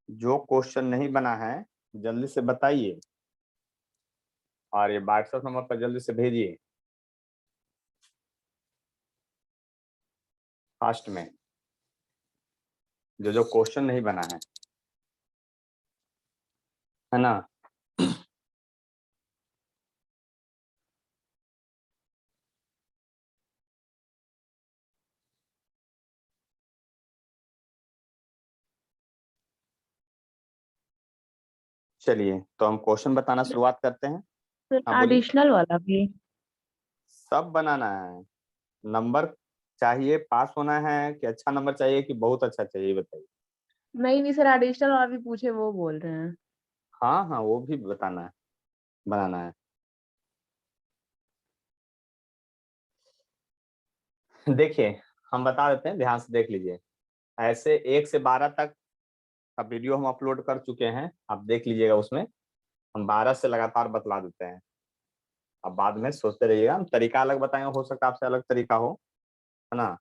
जो क्वेश्चन नहीं बना है जल्दी से बताइए और ये व्हाट्सएप नंबर पर जल्दी से भेजिए फास्ट में, जो क्वेश्चन नहीं बना है ना। चलिए तो हम क्वेश्चन बताना शुरुआत करते हैं। हाँ बोलिए। एडिशनल वाला भी सब बनाना है। नंबर चाहिए, पास होना है कि अच्छा नंबर चाहिए कि बहुत अच्छा चाहिए, बताइए। नहीं सर, एडिशनल वाला भी पूछे वो बोल रहे हैं। हाँ हाँ, वो भी बताना है, बनाना है। देखिए हम बता देते हैं, ध्यान से देख लीजिए। ऐसे 1 से 12 तक का वीडियो हम अपलोड कर चुके हैं, आप देख लीजिएगा। उसमें हम 12 से लगातार बतला देते हैं। अब बाद में सोचते रहिएगा, हम तरीका अलग बताएंगे, हो सकता है आपसे अलग तरीका हो, है ना।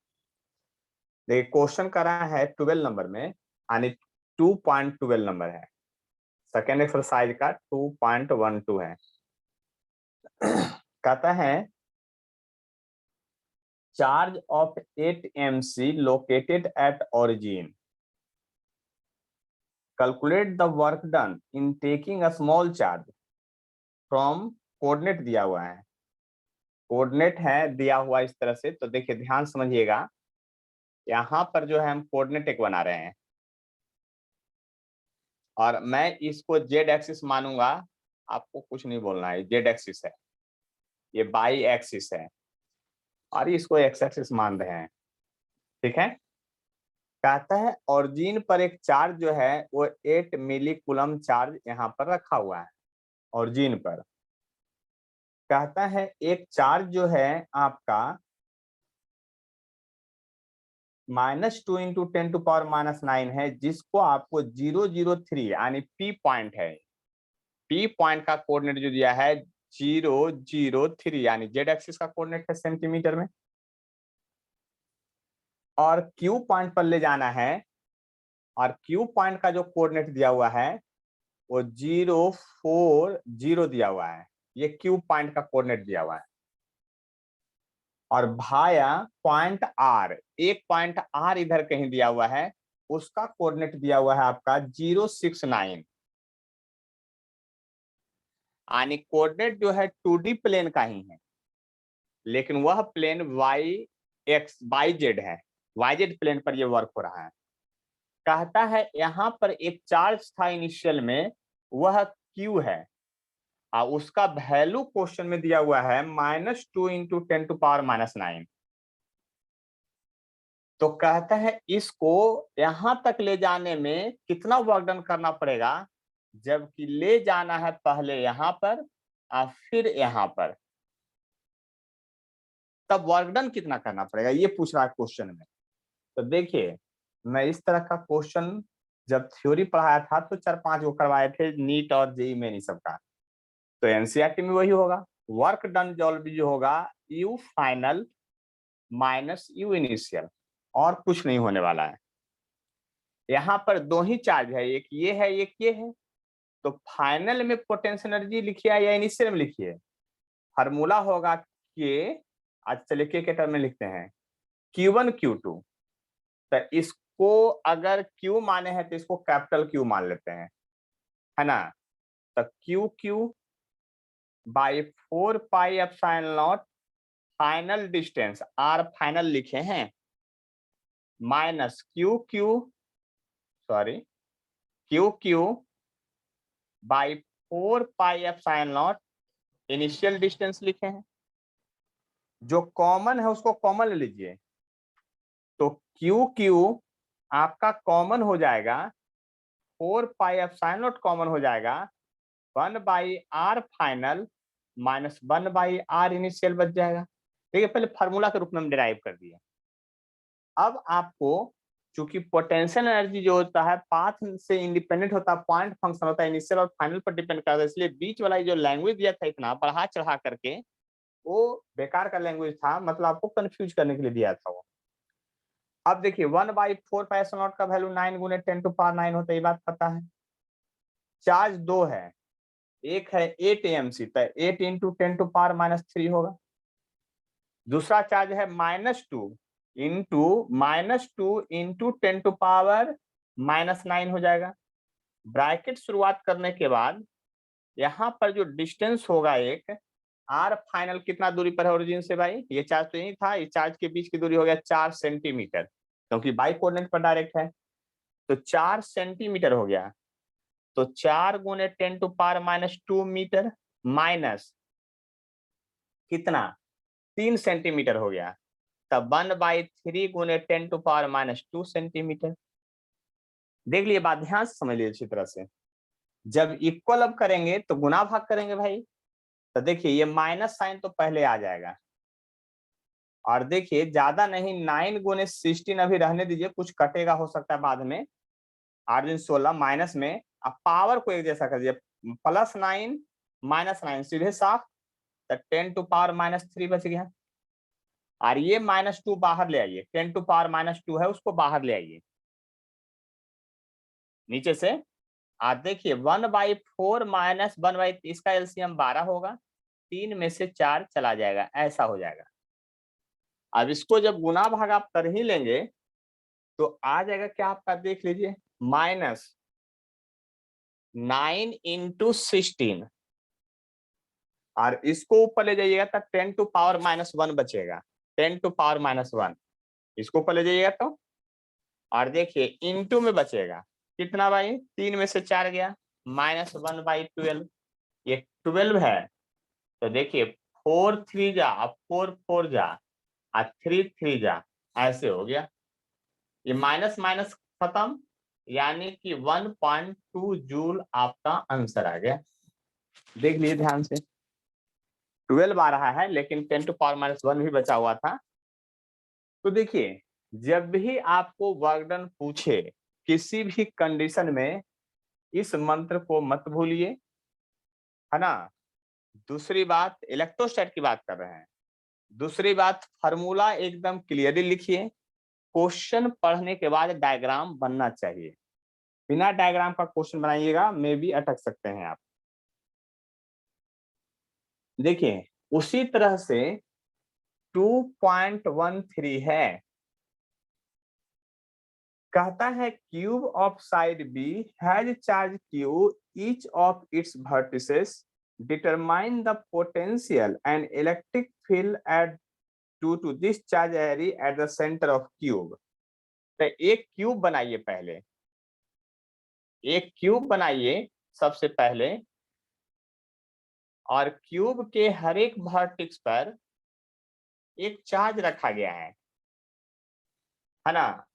देखिए क्वेश्चन करा है 12 नंबर में, यानी 2.12 नंबर है। सेकेंड एक्सरसाइज का 2.12 है। कहता है charge of 8 mc located at origin, calculate the work done in taking a small charge from, coordinate दिया हुआ है, कोऑर्डिनेट है दिया हुआ इस तरह से। तो देखिए ध्यान समझिएगा, यहाँ पर जो है हम कोऑर्डिनेट एक बना रहे हैं और मैं इसको जेड एक्सिस मानूंगा। आपको कुछ नहीं बोलना है, जेड एक्सिस है, ये बाई एक्सिस है और इसको एक्स एक्सिस मान रहे हैं, ठीक है। कहता है ऑरिजिन पर एक चार्ज जो है वो 8 मिली कूलम चार्ज यहाँ पर रखा हुआ है ऑरिजिन पर। कहता है एक चार्ज जो है आपका -2 इंटू 10⁻⁻9 है, जिसको आपको 003 यानी पी पॉइंट है, पी पॉइंट का कोऑर्डिनेट जो दिया है 003, यानी जेड एक्सिस का कोऑर्डिनेट है सेंटीमीटर में, और क्यू पॉइंट पर ले जाना है और क्यू पॉइंट का जो कोऑर्डिनेट दिया हुआ है वो 040 दिया हुआ है। ये क्यू पॉइंट का कोऑर्डिनेट दिया हुआ है और भाया पॉइंट आर, एक पॉइंट आर इधर कहीं दिया हुआ है, उसका कोऑर्डिनेट दिया हुआ है आपका 069, यानी कोऑर्डिनेट जो है 2D प्लेन का ही है, लेकिन वह प्लेन वाई जेड है, वाई जेड प्लेन पर यह वर्क हो रहा है। कहता है यहां पर एक चार्ज था इनिशियल में, वह क्यू है और उसका वैल्यू क्वेश्चन में दिया हुआ है -2 इंटू 10⁻⁻9। तो कहता है इसको यहां तक ले जाने में कितना वर्क डन करना पड़ेगा, जबकि ले जाना है पहले यहां पर और फिर यहां पर, तब वर्क डन कितना करना पड़ेगा, ये पूछ रहा है क्वेश्चन में। तो देखिए मैं इस तरह का क्वेश्चन जब थ्योरी पढ़ाया था तो 4-5 को करवाए थे, नीट और जेई में नहीं सबका। तो एनसीईआरटी में वही होगा, वर्क डन जो होगा you final minus you initial, और कुछ नहीं होने वाला है। यहाँ पर दो ही चार्ज है, एक ये है एक ये है, तो फाइनल में पोटेंशियल एनर्जी लिखिए या इनिशियल में लिखिए, फार्मूला होगा के, आज चलिए के टर्म में लिखते हैं, Q1 Q2। तो इसको अगर Q माने हैं तो इसको कैपिटल Q मान लेते हैं, है ना। तो Q Q by 4 pi epsilon naught, final distance are final लिखे हैं, minus Q Q by 4 pi epsilon naught, initial distance लिखे हैं, जो कॉमन है उसको कॉमन ले लीजिए। तो क्यू क्यू आपका कॉमन हो जाएगा, 4 पाई एप्सिलॉन नॉट कॉमन हो जाएगा, 1/r final minus 1/r initial बच जाएगा। ठीक है, पहले फार्मूला के रूप में हम डिराइव कर दिए। अब आपको चूंकि पोटेंशियल एनर्जी जो होता है पाथ से इंडिपेंडेंट होता है, पॉइंट फंक्शन होता है, इनिशियल और फाइनल पर डिपेंड करता है, इसलिए बीच वाला जो लैंग्वेज दिया था इतना बढ़ा चढ़ा करके, वो बेकार का लैंग्वेज था, मतलब आपको कंफ्यूज करने के लिए दिया था वो। अब देखिए 1/4 पाई एप्सिलॉन नॉट का वैल्यू 9 गुने 10 टू पावर 9 होता है, ये बात पता है। चार्ज दो है, एक है 8 AMC, तो 8 इंटू 10 टू पावर -3 होगा। दूसरा चार्ज है -2 इंटू 10 टू पावर -9 हो जाएगा। ब्रैकेट शुरुआत करने के बाद यहाँ पर जो डिस्टेंस होगा एक आर फाइनल कितना दूरी पर है ओरिजिन से भाई, ये चार्ज तो यही था, ये चार्ज के बीच की दूरी हो गया 4 सेंटीमीटर, क्योंकि बाई कोऑर्डिनेट पर डायरेक्ट है, तो 4 सेंटीमीटर हो गया। तो 4 गुने 10 टू पावर -2 मीटर माइनस कितना 3 सेंटीमीटर हो गया, तब 1/3 गुने 10 टू पावर -2 सेंटीमीटर। देख लिए बात, ध्यान से समझ लीजिए अच्छी तरह से। जब इक्वल अब करेंगे तो गुना भाग करेंगे भाई, तो देखिए ये माइनस साइन तो पहले आ जाएगा, और देखिए ज्यादा नहीं 9 गुने 16 अभी रहने दीजिए, कुछ कटेगा हो सकता है बाद में, 8 16 माइनस में अब पावर को एक जैसा कर दीजिए, +9 -9 सीधे साफ, तो 10 टू पावर -3 बच गया। और ये -2 बाहर ले आइए, 10 टू पावर -2 है उसको बाहर ले आइए नीचे से। आप देखिए 1/4 माइनस 1/3, इसका एलसीएम 12 होगा, 3 में से 4 चला जाएगा, ऐसा हो जाएगा। अब इसको जब गुना भाग आप कर ही लेंगे तो आ जाएगा क्या आपका, देख लीजिए -9 इंटू 16, और इसको ऊपर ले जाइएगा तो 10 टू पावर -1 बचेगा, 10 टू पावर -1 इसको ऊपर ले जाइएगा तो, और देखिए इंटू में बचेगा कितना भाई, 3 में से 4 गया, -1/12, ये 12 है। तो देखिए 4 3 जा, अब 4 4 जा, और 3 3 जा, ऐसे हो गया। ये माइनस माइनस खत्म, यानी कि 1.2 जूल आपका आंसर आ गया। देख लीजिए ध्यान से, 12 आ रहा है लेकिन 10 टू पावर -1 भी बचा हुआ था। तो देखिए जब भी आपको वर्क डन पूछे किसी भी कंडीशन में, इस मंत्र को मत भूलिए, है ना। दूसरी बात, इलेक्ट्रोस्टैट की बात कर रहे हैं। दूसरी बात, फार्मूला एकदम क्लियरली लिखिए, क्वेश्चन पढ़ने के बाद डायग्राम बनना चाहिए, बिना डायग्राम का क्वेश्चन बनाइएगा मे भी अटक सकते हैं आप। देखिए उसी तरह से 2.13 है, कहता है cube of side B has charge Q, each of its vertices determine the potential and electric field at due to this charge area at the center of cube। तो एक क्यूब बनाइए, पहले एक क्यूब बनाइए सबसे पहले, और क्यूब के हर एक वर्टेक्स पर एक चार्ज रखा गया है ना,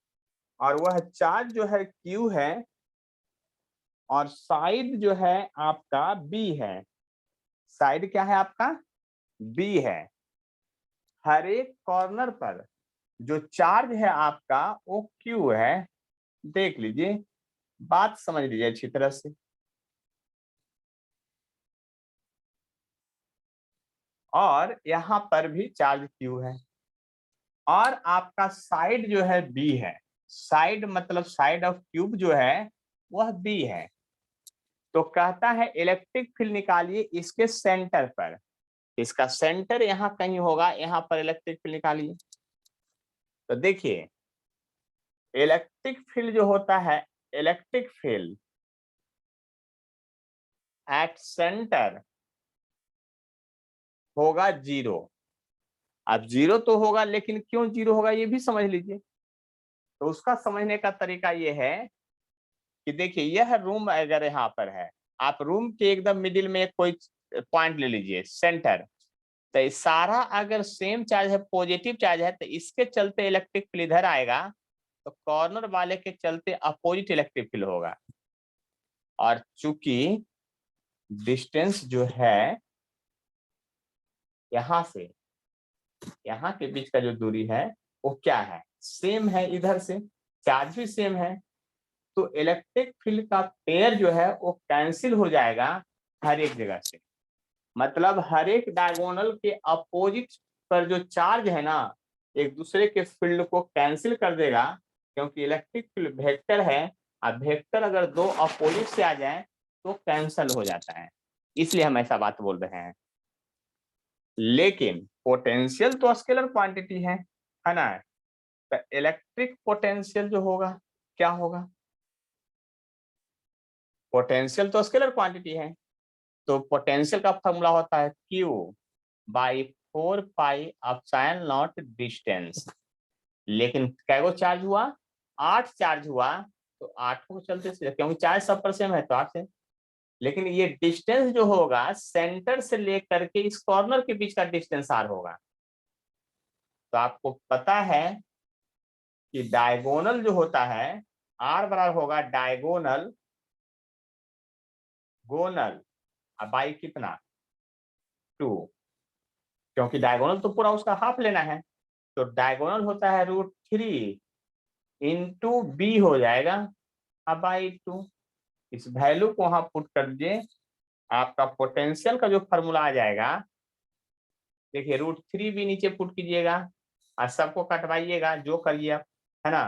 और वह चार्ज जो है क्यू है, और साइड जो है आपका बी है। साइड क्या है आपका, बी है। हर एक कॉर्नर पर जो चार्ज है आपका वो क्यू है। देख लीजिए, बात समझ लीजिए अच्छी तरह से। और यहाँ पर भी चार्ज क्यू है, और आपका साइड जो है बी है। साइड मतलब साइड ऑफ क्यूब जो है वह बी है। तो कहता है इलेक्ट्रिक फील्ड निकालिए इसके सेंटर पर, इसका सेंटर यहाँ कहीं होगा, यहाँ पर इलेक्ट्रिक फील्ड निकालिए। तो देखिए इलेक्ट्रिक फील्ड जो होता है, इलेक्ट्रिक फील्ड एट सेंटर होगा 0। अब 0 तो होगा, लेकिन क्यों 0 होगा ये भी समझ लीजिए। तो उसका समझने का तरीका ये है कि देखिए यह रूम अगर यहाँ पर है, आप रूम के एकदम मिडिल में कोई पॉइंट ले लीजिए सेंटर, तो सारा अगर सेम चार्ज है, पॉजिटिव चार्ज है, तो इसके चलते इलेक्ट्रिक फील्ड इधर आएगा, तो कॉर्नर वाले के चलते अपोजिट इलेक्ट्रिक फील्ड होगा। और चूंकि डिस्टेंस जो है यहाँ से यहाँ के बीच का जो दूरी है वो क्या है, सेम है, इधर से चार्ज भी सेम है, तो इलेक्ट्रिक फील्ड का पेयर जो है वो कैंसिल हो जाएगा हर एक जगह से। मतलब हर एक डायगोनल के अपोजिट पर जो चार्ज है ना, एक दूसरे के फील्ड को कैंसिल कर देगा, क्योंकि इलेक्ट्रिक फील्ड वेक्टर है, और वेक्टर अगर दो अपोजिट से आ जाए तो कैंसल हो जाता है, इसलिए हम ऐसा बात बोल रहे हैं। लेकिन पोटेंशियल तो स्केलर क्वांटिटी है ना, तो इलेक्ट्रिक पोटेंशियल जो होगा क्या होगा, पोटेंशियल तो स्केलर क्वांटिटी है, तो पोटेंशियल का फॉर्मूला होता है Q by 4 pi epsilon not distance. लेकिन कैगो चार्ज हुआ, 8 चार्ज हुआ, तो 8 को चलते से, क्योंकि चार्ज सब पर सेम है तो 8 से। लेकिन ये डिस्टेंस जो होगा सेंटर से लेकर के इस कॉर्नर के बीच का डिस्टेंस R होगा। तो आपको पता है कि डायगोनल जो होता है R बराबर होगा डायगोनल गोनल बाई कितना 2, क्योंकि डायगोनल तो पूरा उसका हाफ लेना है, तो डायगोनल होता है √3 इंटू बी हो जाएगा बाई 2। इस वैल्यू को वहां पुट कर दीजिए, आपका पोटेंशियल का जो फॉर्मूला आ जाएगा, देखिए √3 भी नीचे पुट कीजिएगा और सबको कटवाइएगा जो करिए आप, है ना,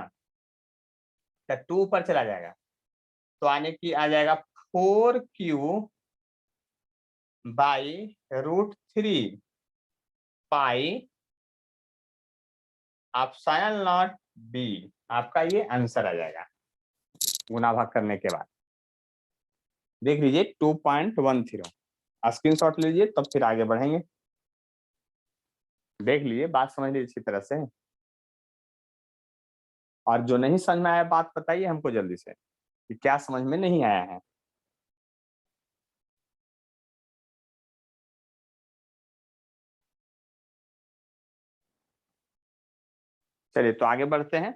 तो 2 पर चला जाएगा, तो आने की आ जाएगा 4Q by √3 pi epsilon not be. आपका ये आंसर आ जाएगा गुना भाग करने के बाद। देख लीजिए 2.10, स्क्रीनशॉट लीजिए तब फिर आगे बढ़ेंगे। देख लीजिए, बात समझ लीजिए अच्छी तरह से, और जो नहीं समझ में आया बात बताइए हमको जल्दी से कि क्या समझ में नहीं आया है। चलिए तो आगे बढ़ते हैं।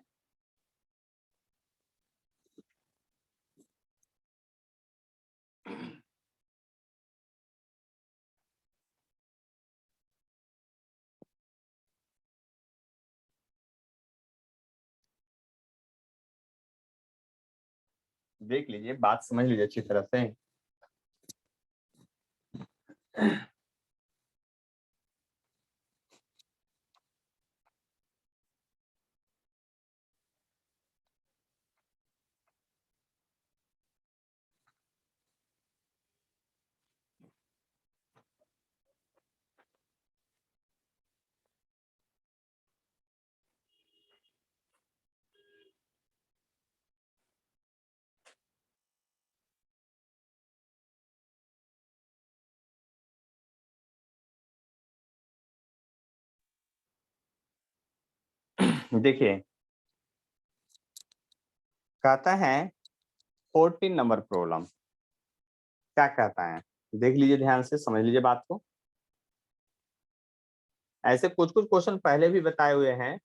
देख लीजिए, बात समझ लीजिए अच्छी तरह से। देखिए कहता है 14 नंबर प्रॉब्लम, क्या कहता है देख लीजिए, ध्यान से समझ लीजिए बात को। ऐसे कुछ कुछ क्वेश्चन पहले भी बताए हुए हैं,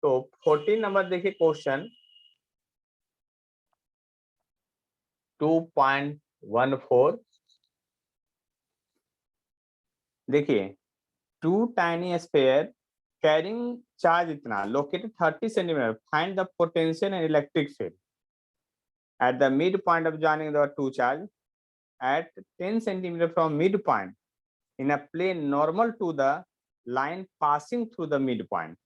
तो 14 नंबर देखिए क्वेश्चन 2.14। देखिए, two tiny sphere carrying charge इतना located 30 centimetre, find the potential and electric field at the midpoint of joining the two charge at 10 centimeter from midpoint in a plane normal to the line passing through the midpoint।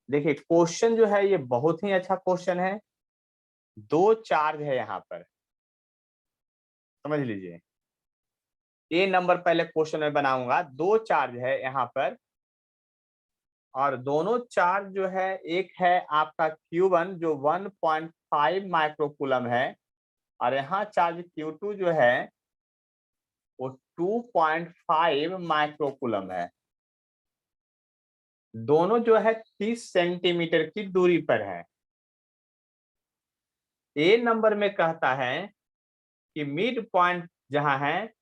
देखिए question जो है ये बहुत ही अच्छा question है, दो charge है यहाँ पर, समझ लीजिए। ए नंबर पहले क्वेश्चन में बनाऊंगा, दो चार्ज है यहाँ पर, और दोनों चार्ज जो है, एक है आपका Q1 जो 1.5 माइक्रोकूलम है, और यहाँ चार्ज Q2 जो है वो 2.5 माइक्रोकूलम है। दोनों जो है 30 सेंटीमीटर की दूरी पर है। ए नंबर में कहता है कि मिड पॉइंट जहां है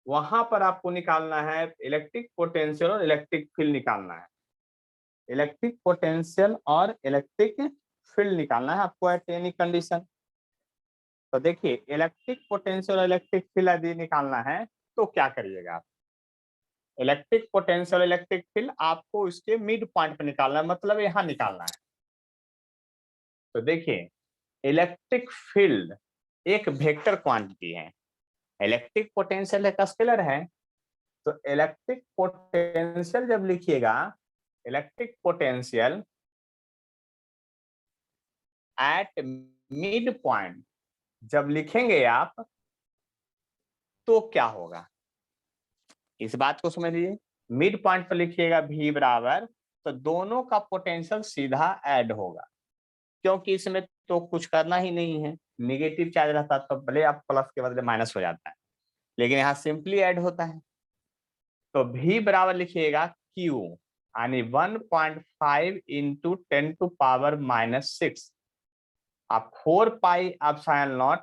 वहां पर आपको निकालना है इलेक्ट्रिक पोटेंशियल और इलेक्ट्रिक फील्ड निकालना है। इलेक्ट्रिक पोटेंशियल और इलेक्ट्रिक फील्ड निकालना है आपको एट एनी कंडीशन। तो देखिए इलेक्ट्रिक पोटेंशियल और इलेक्ट्रिक फील्ड यदि निकालना है तो क्या करिएगा आप, इलेक्ट्रिक पोटेंशियल इलेक्ट्रिक फील्ड आपको इसके मिड पॉइंट पर निकालना है, मतलब यहाँ निकालना है। तो देखिए इलेक्ट्रिक फील्ड एक वेक्टर क्वांटिटी है, इलेक्ट्रिक पोटेंशियल एक स्केलर है, तो इलेक्ट्रिक पोटेंशियल जब लिखिएगा, electric potential at mid point जब लिखेंगे आप तो क्या होगा, इस बात को समझ लीजिए। मिड पॉइंट पर लिखिएगा V बराबर, तो दोनों का पोटेंशियल सीधा ऐड होगा, क्योंकि इसमें तो कुछ करना ही नहीं है। निगेटिव चार्ज रहता तो भले आप प्लस के बदले माइनस हो जाता है, लेकिन यहाँ सिंपली ऐड होता है। तो V बराबर लिखिएगा Q यानी 1.5 इंटू 10⁻⁻6। आप 4 पाई एप्सिलॉन नॉट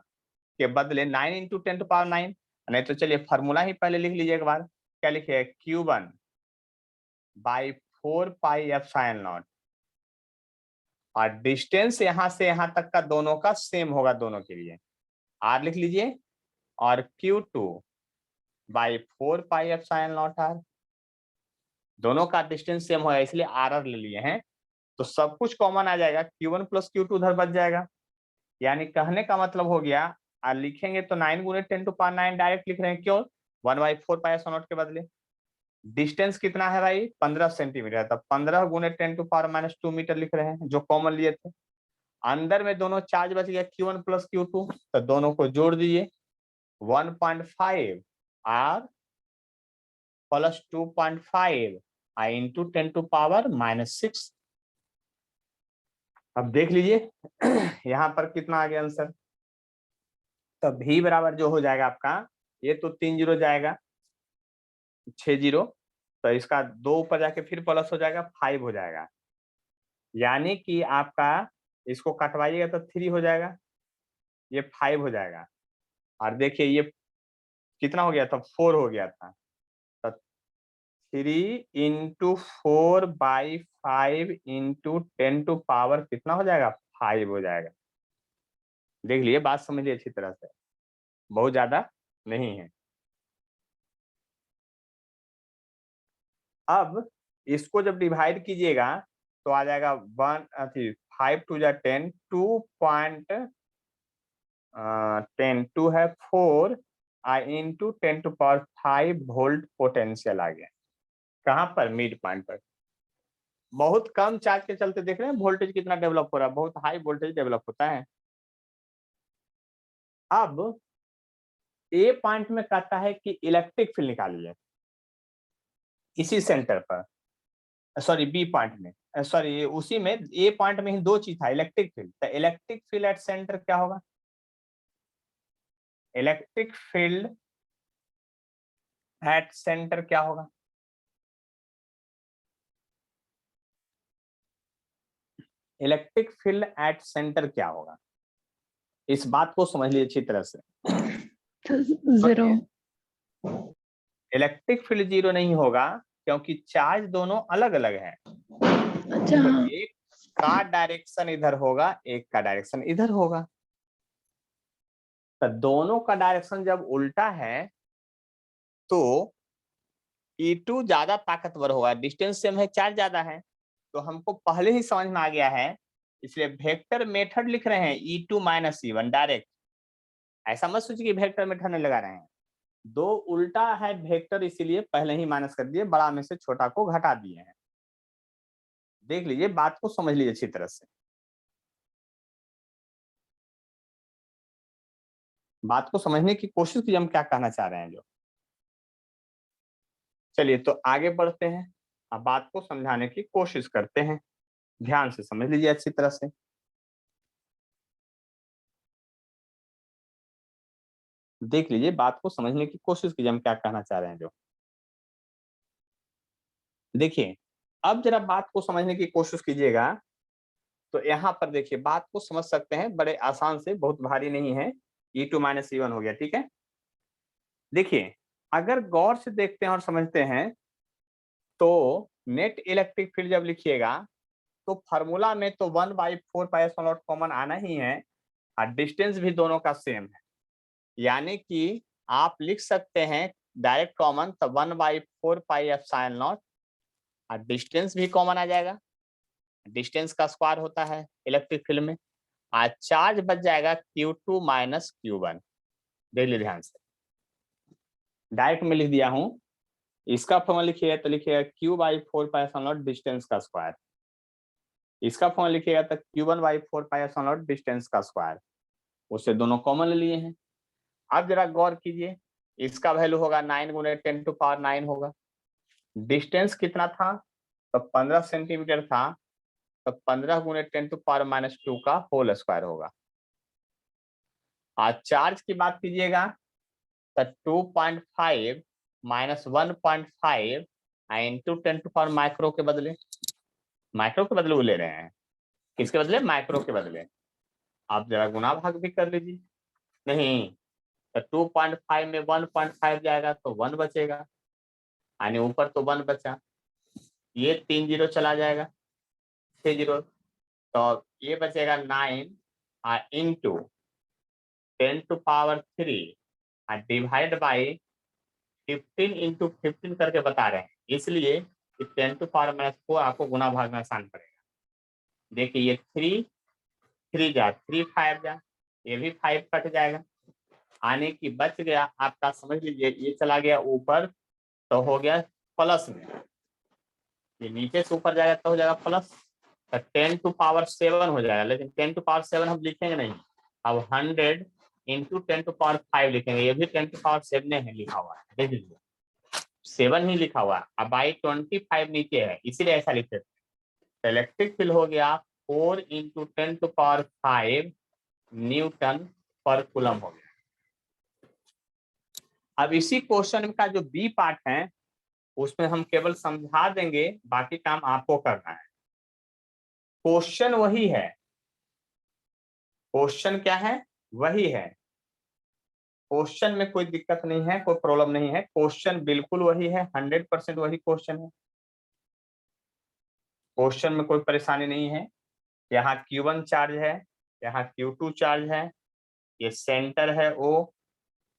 के बदले 9 इंटू 10⁻9, नहीं तो चलिए फॉर्मूला ही पहले लिख लीजिए एक बार। क्या लिखिए, Q1 by 4 pi epsilon naught, और डिस्टेंस यहां से यहां तक का दोनों का सेम होगा, दोनों के लिए R लिख लीजिए, और Q2 by 4 pi epsilon not R, दोनों का डिस्टेंस सेम होगा इसलिए R ले लिए हैं। तो सब कुछ कॉमन आ जाएगा, Q1 प्लस Q2 उधर बच जाएगा। यानी कहने का मतलब हो गया, लिखेंगे तो 9 गुने 10⁻9 डायरेक्ट लिख रहे हैं, क्यों 1/4 पाई एप्सिलॉन नॉट के बदले। डिस्टेंस कितना है भाई, 15 सेंटीमीटर, तब 15 गुने 10⁻⁻2 मीटर लिख रहे हैं, जो कॉमन लिए थे। अंदर में दोनों चार्ज बच गया Q1 प्लस Q2, तो दोनों को जोड़ दीजिए, 1.5 R प्लस 2.5 I इंटू 10⁻⁻6। अब देख लीजिए यहाँ पर कितना आ गया आंसर। तो V बराबर जो हो जाएगा आपका, ये तो 3 जीरो जाएगा, 6 जीरो, तो इसका 2 ऊपर जाके फिर प्लस हो जाएगा, 5 हो जाएगा। यानी कि आपका इसको कटवाइएगा तो 3 हो जाएगा, ये 5 हो जाएगा। और देखिए ये कितना हो गया था, 4 हो गया था, तो 3 इंटू 4/5 इंटू 10⁻, कितना हो जाएगा, 5 हो जाएगा। देख लिए, बात समझ लिए अच्छी तरह से, बहुत ज्यादा नहीं है। अब इसको जब डिवाइड कीजिएगा तो आ जाएगा 5 टू जा 10, 2.10, 2 है 4 इंटू 10⁵ वोल्ट पोटेंशियल आ गया। कहाँ पर, मिड पॉइंट पर। बहुत कम चार्ज के चलते देख रहे हैं वोल्टेज कितना डेवलप हो रहा है, बहुत हाई वोल्टेज डेवलप होता है। अब ए पॉइंट में कहता है कि इलेक्ट्रिक फील्ड निकालिए इसी सेंटर पर, सॉरी बी पॉइंट में, सॉरी उसी में ए पॉइंट में ही दो चीज था, इलेक्ट्रिक फील्ड। तो इलेक्ट्रिक फील्ड एट सेंटर क्या होगा, इलेक्ट्रिक फील्ड एट सेंटर क्या होगा, इलेक्ट्रिक फील्ड एट सेंटर क्या होगा, इस बात को समझ लीजिए अच्छी तरह से। 0। इलेक्ट्रिक फील्ड 0 नहीं होगा, क्योंकि चार्ज दोनों अलग अलग है। अच्छा तो हाँ। एक का डायरेक्शन इधर होगा, एक का डायरेक्शन इधर होगा। तो दोनों का डायरेक्शन जब उल्टा है तो E2 ज्यादा ताकतवर होगा, डिस्टेंस सेम है, चार्ज ज्यादा है, तो हमको पहले ही समझ में आ गया है, इसलिए वेक्टर मेथड लिख रहे हैं E2 माइनस E1 डायरेक्ट। ऐसा मत सोचिए कि वेक्टर मेथड नहीं लगा रहे हैं, दो उल्टा है वेक्टर, इसीलिए पहले ही माइनस कर दिए, बड़ा में से छोटा को घटा दिए हैं। देख लीजिए, बात को समझ लीजिए अच्छी तरह से, बात को समझने की कोशिश कीजिए हम क्या कहना चाह रहे हैं जो। चलिए तो आगे बढ़ते हैं, अब बात को समझाने की कोशिश करते हैं, ध्यान से समझ लीजिए अच्छी तरह से। देख लीजिए, बात को समझने की कोशिश कीजिए हम क्या कहना चाह रहे हैं जो। देखिए, अब जरा बात को समझने की कोशिश कीजिएगा, तो यहाँ पर देखिए बात को समझ सकते हैं बड़े आसान से, बहुत भारी नहीं है। E2 माइनस E1 हो गया, ठीक है। देखिए, अगर गौर से देखते हैं और समझते हैं तो नेट इलेक्ट्रिक फील्ड जब लिखिएगा तो फार्मूला में तो 1/4 पाई एप्सिलॉन नॉट कॉमन आना ही है, और डिस्टेंस भी दोनों का सेम है। यानी कि आप लिख सकते हैं डायरेक्ट कॉमन, तो 1/4 पाई एप्सिलॉन नॉट, और डिस्टेंस भी कॉमन आ जाएगा, डिस्टेंस का स्क्वायर होता है इलेक्ट्रिक फील्ड में, और चार्ज बच जाएगा Q2 माइनस Q1। देख लीजिए ध्यान से, डायरेक्ट में लिख दिया हूं इसका फॉर्मूला लिखिएगा तो लिखिएगा क्यू बाई 4πε0 डिस्टेंस का स्क्वायर। इसका फॉर्मूला लिखिएगा तो Q1 बाई 4πε0 डिस्टेंस का स्क्वायर। उससे दोनों कॉमन लिए हैं। अब जरा गौर कीजिए, इसका वैल्यू होगा 9 गुने 10 टू पावर 9 होगा। डिस्टेंस कितना था? तो 15 सेंटीमीटर था, तो 15 गुने 10 टू पावर -2 का होल स्क्वायर होगा। आज चार्ज की बात कीजिएगा तो 2.5 minus 1.5 into 10 to power micro के बदले वो ले रहे हैं। किसके बदले? माइक्रो के बदले। आप जरा गुना भाग भी कर लीजिए। नहीं तो 2.5 में 1.5 जाएगा तो 1 बचेगा, यानी ऊपर तो 1 बचा, ये 3 जीरो चला जाएगा, 6 जीरो, तो ये बचेगा 9 into 10 to power 3 divide by 15 into 15 करके बता रहे हैं, इसलिए 10 टू पावर -4 आपको गुना भाग में आसान पड़ेगा। देखिए ये 3 जा 3 5 जा, ये भी 5 कट जाएगा, आने की बच गया आपका, समझ लीजिए ये चला गया ऊपर तो हो गया प्लस में, ये नीचे से ऊपर जाएगा तो हो जाएगा प्लस, तो 10 टू पावर 7 हो जाएगा। लेकिन 10 टू पावर 7 हम लिखेंगे नहीं, अब 100 इंटू 10 टू पावर 5 लिखेंगे। ये भी 10 टू पावर 7 है लिखा हुआ है, देख लीजिए 7 ही लिखा हुआ है, अब बाई 25 नीचे है, इसीलिए ऐसा लिखते थे। इलेक्ट्रिक फील्ड हो गया 4 इंटू 10 टू पावर 5 न्यूटन पर कूलम हो गया। अब इसी क्वेश्चन का जो बी पार्ट है उसमें हम केवल समझा देंगे, बाकी काम आपको करना है। क्वेश्चन वही है, क्वेश्चन क्या है? वही है। क्वेश्चन में कोई दिक्कत नहीं है, कोई प्रॉब्लम नहीं है, क्वेश्चन बिल्कुल वही है, 100% वही क्वेश्चन है। क्वेश्चन में कोई परेशानी नहीं है। यहाँ Q1 चार्ज है, यहाँ Q2 चार्ज है, ये सेंटर है O,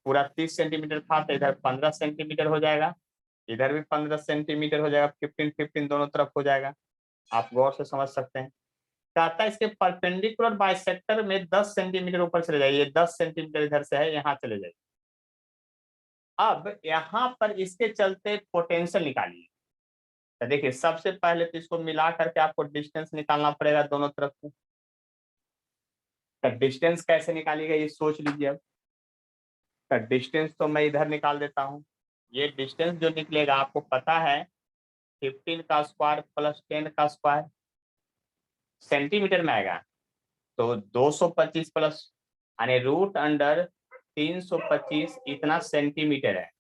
पूरा 30 सेंटीमीटर था तो इधर 15 सेंटीमीटर हो जाएगा, इधर भी 15 सेंटीमीटर हो जाएगा, 15-15 दोनों तरफ हो जाएगा। आप गौर से समझ सकते हैं। कहता है इसके परपेंडिकुलर बाइसेक्टर में 10 सेंटीमीटर ऊपर चले जाइए, 10 सेंटीमीटर इधर से है, यहाँ चले जाइए। अब यहाँ पर इसके चलते पोटेंशियल निकालिए। तो देखिए सबसे पहले तो इसको मिला करके आपको डिस्टेंस निकालना पड़ेगा दोनों तरफ से। तो डिस्टेंस कैसे निकालिएगा ये सोच लीजिए। अब तो डिस्टेंस तो मैं इधर निकाल देता हूँ। ये डिस्टेंस जो निकलेगा आपको पता है 15 का स्क्वायर प्लस 10 का स्क्वायर सेंटीमीटर में आएगा, तो 225 प्लस यानी रूट अंडर 325 इतना सेंटीमीटर है।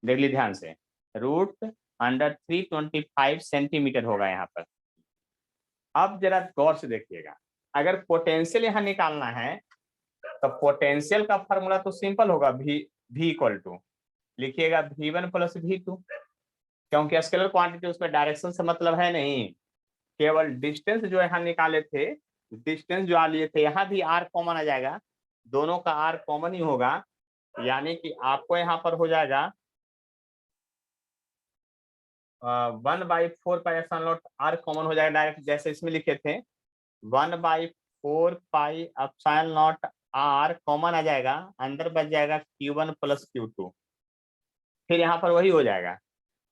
देख लीजिए ध्यान से, रूट अंडर 325 सेंटीमीटर होगा यहाँ पर। अब जरा गौर से देखिएगा, अगर पोटेंशियल यहाँ निकालना है तो पोटेंशियल का फॉर्मूला तो सिंपल होगा, v इक्वल टू लिखिएगा v1 प्लस v2, क्योंकि स्केलर क्वांटिटी उसमें डायरेक्शन से मतलब है नहीं, केवल डिस्टेंस जो यहाँ निकाले थे, डिस्टेंस जो लिए थे, यहाँ भी r कॉमन आ जाएगा, दोनों का r कॉमन ही होगा, यानी कि आपको यहाँ पर हो जाएगा 1/4πε0 r कॉमन हो जाएगा डायरेक्ट, जैसे इसमें लिखे थे 1/4πε0 r कॉमन आ जाएगा, अंदर बच जाएगा Q1 प्लस Q2। फिर यहाँ पर वही हो जाएगा,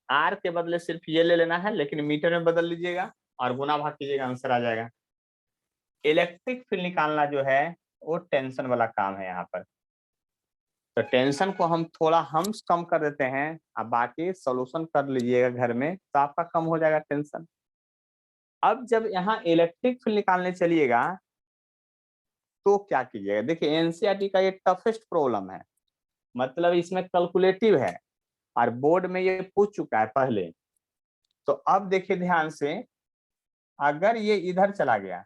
r के बदले सिर्फ ये ले लेना है, लेकिन मीटर में बदल लीजिएगा और गुना भाग कीजिएगा, आंसर आ जाएगा। इलेक्ट्रिक फील्ड निकालना जो है वो टेंशन वाला काम है यहाँ पर, तो टेंशन को हम थोड़ा कम कर देते हैं, अब बाकी सॉल्यूशन कर लीजिएगा घर में तो आपका कम हो जाएगा टेंशन। अब जब यहाँ इलेक्ट्रिक फील्ड निकालने चलिएगा तो क्या कीजिएगा, देखिए एनसीईआरटी का ये टफेस्ट प्रॉब्लम है, मतलब इसमें कैलकुलेटिव है और बोर्ड में ये पूछ चुका है पहले। तो अब देखिए ध्यान से, अगर ये इधर चला गया,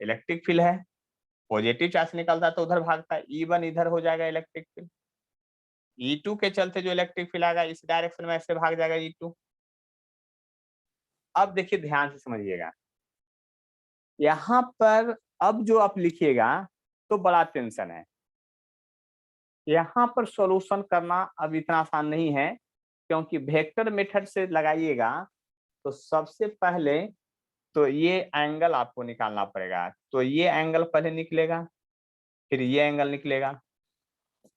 इलेक्ट्रिक फील्ड है, पॉजिटिव चार्ज निकलता है तो उधर भागता है, E1 इधर हो जाएगा इलेक्ट्रिक फील्ड, E2 के चलते जो इलेक्ट्रिक फील्ड आएगा इस डायरेक्शन में ऐसे भाग जाएगा E2। अब देखिए ध्यान से समझिएगा, यहाँ पर अब जो आप लिखिएगा तो बड़ा टेंशन है, यहाँ पर सॉल्यूशन करना अब इतना आसान नहीं है, क्योंकि वेक्टर मेथड से लगाइएगा तो सबसे पहले तो ये एंगल आपको निकालना पड़ेगा, तो ये एंगल पहले निकलेगा, फिर ये एंगल निकलेगा,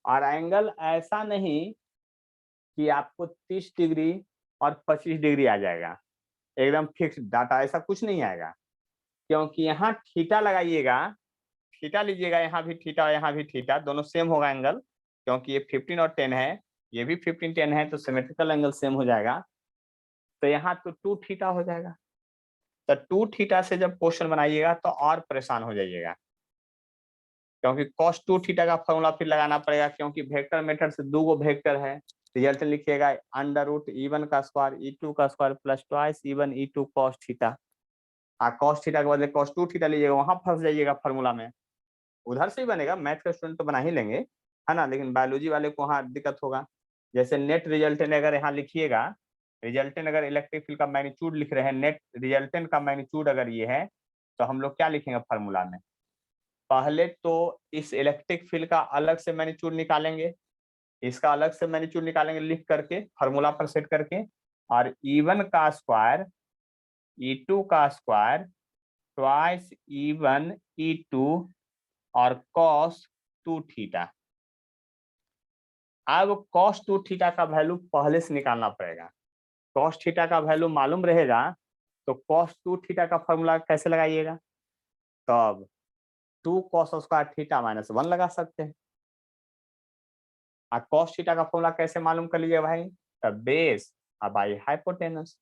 और एंगल ऐसा नहीं कि आपको 30 डिग्री और 25 डिग्री आ जाएगा, एकदम फिक्स्ड डाटा, ऐसा कुछ नहीं आएगा। क्योंकि यहाँ थीटा लगाइएगा, थीटा लीजिएगा, यहाँ भी थीटा यहाँ भी थीटा, दोनों सेम होगा एंगल, क्योंकि ये 15 और 10 है, ये भी 15 10 है, तो सिमेट्रिकल एंगल सेम हो जाएगा। तो यहाँ तो 2 थीटा हो जाएगा। तो 2 थीटा से जब क्वेश्चन बनाइएगा तो और परेशान हो जाइएगा, क्योंकि cos 2 थीटा का फॉर्मूला फिर लगाना पड़ेगा, क्योंकि वेक्टर मेथड से 2 गो वेक्टर है। रिजल्ट लिखिएगा अंडर रूट E1 का स्क्वायर E2 का square plus twice E1 E2 cos theta. cos theta के बदले cos 2 थीटा लीजिएगा, वहां फंस जाइएगा फॉर्मूला में। उधर से ही बनेगा, मैथ का स्टूडेंट तो बना ही लेंगे, है ना, लेकिन बायोलॉजी वाले को वहाँ दिक्कत होगा। जैसे नेट रिजल्टेंट अगर यहाँ लिखिएगा, रिजल्टेंट अगर इलेक्ट्रिक फील्ड का मैग्नीट्यूड लिख रहे हैं, नेट रिजल्टेंट का मैग्नीट्यूड अगर ये है, तो हम लोग क्या लिखेंगे फॉर्मूला में? पहले तो इस इलेक्ट्रिक फील्ड का अलग से मैग्नीट्यूड निकालेंगे, इसका अलग से मैग्नीट्यूड निकालेंगे लिख करके फॉर्मूला पर सेट करके, और E1 का स्क्वायर E2 का स्क्वायर ट्वाइस E1 E2 और cos 2 थीटा। अब cos 2 थीटा का वैल्यू पहले से निकालना पड़ेगा। cos थीटा का वैल्यू मालूम रहेगा तो cos 2 थीटा का फॉर्मूला कैसे लगाइएगा? तब 2 cos स्क्वायर थीटा माइनस 1 लगा सकते हैं। cos थीटा का फॉर्मूला कैसे मालूम कर लीजिए भाई? तब बेस बाई हाइपोटेनस।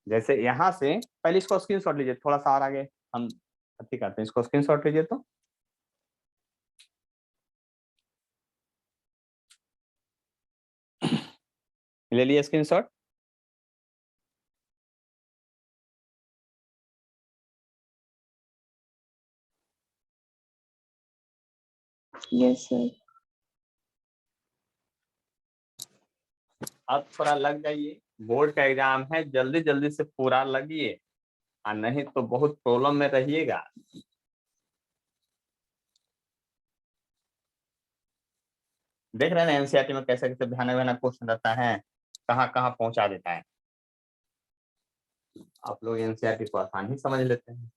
जैसे यहां से पहले इसको स्क्रीनशॉट लीजिए, थोड़ा सा और आगे हम ठीक करते हैं, इसको स्क्रीनशॉट लीजिए। तो ले लिए स्क्रीनशॉट? Yes sir. अब थोड़ा लग जाइए, बोर्ड का एग्जाम है, जल्दी जल्दी से पूरा लगिए, और नहीं तो बहुत प्रॉब्लम में रहिएगा। देख रहे हैं एनसीईआरटी में कैसे कैसे भयानक भयानक क्वेश्चन रहता है, कहाँ कहाँ पहुंचा देता है। आप लोग एनसीईआरटी को आसान ही समझ लेते हैं।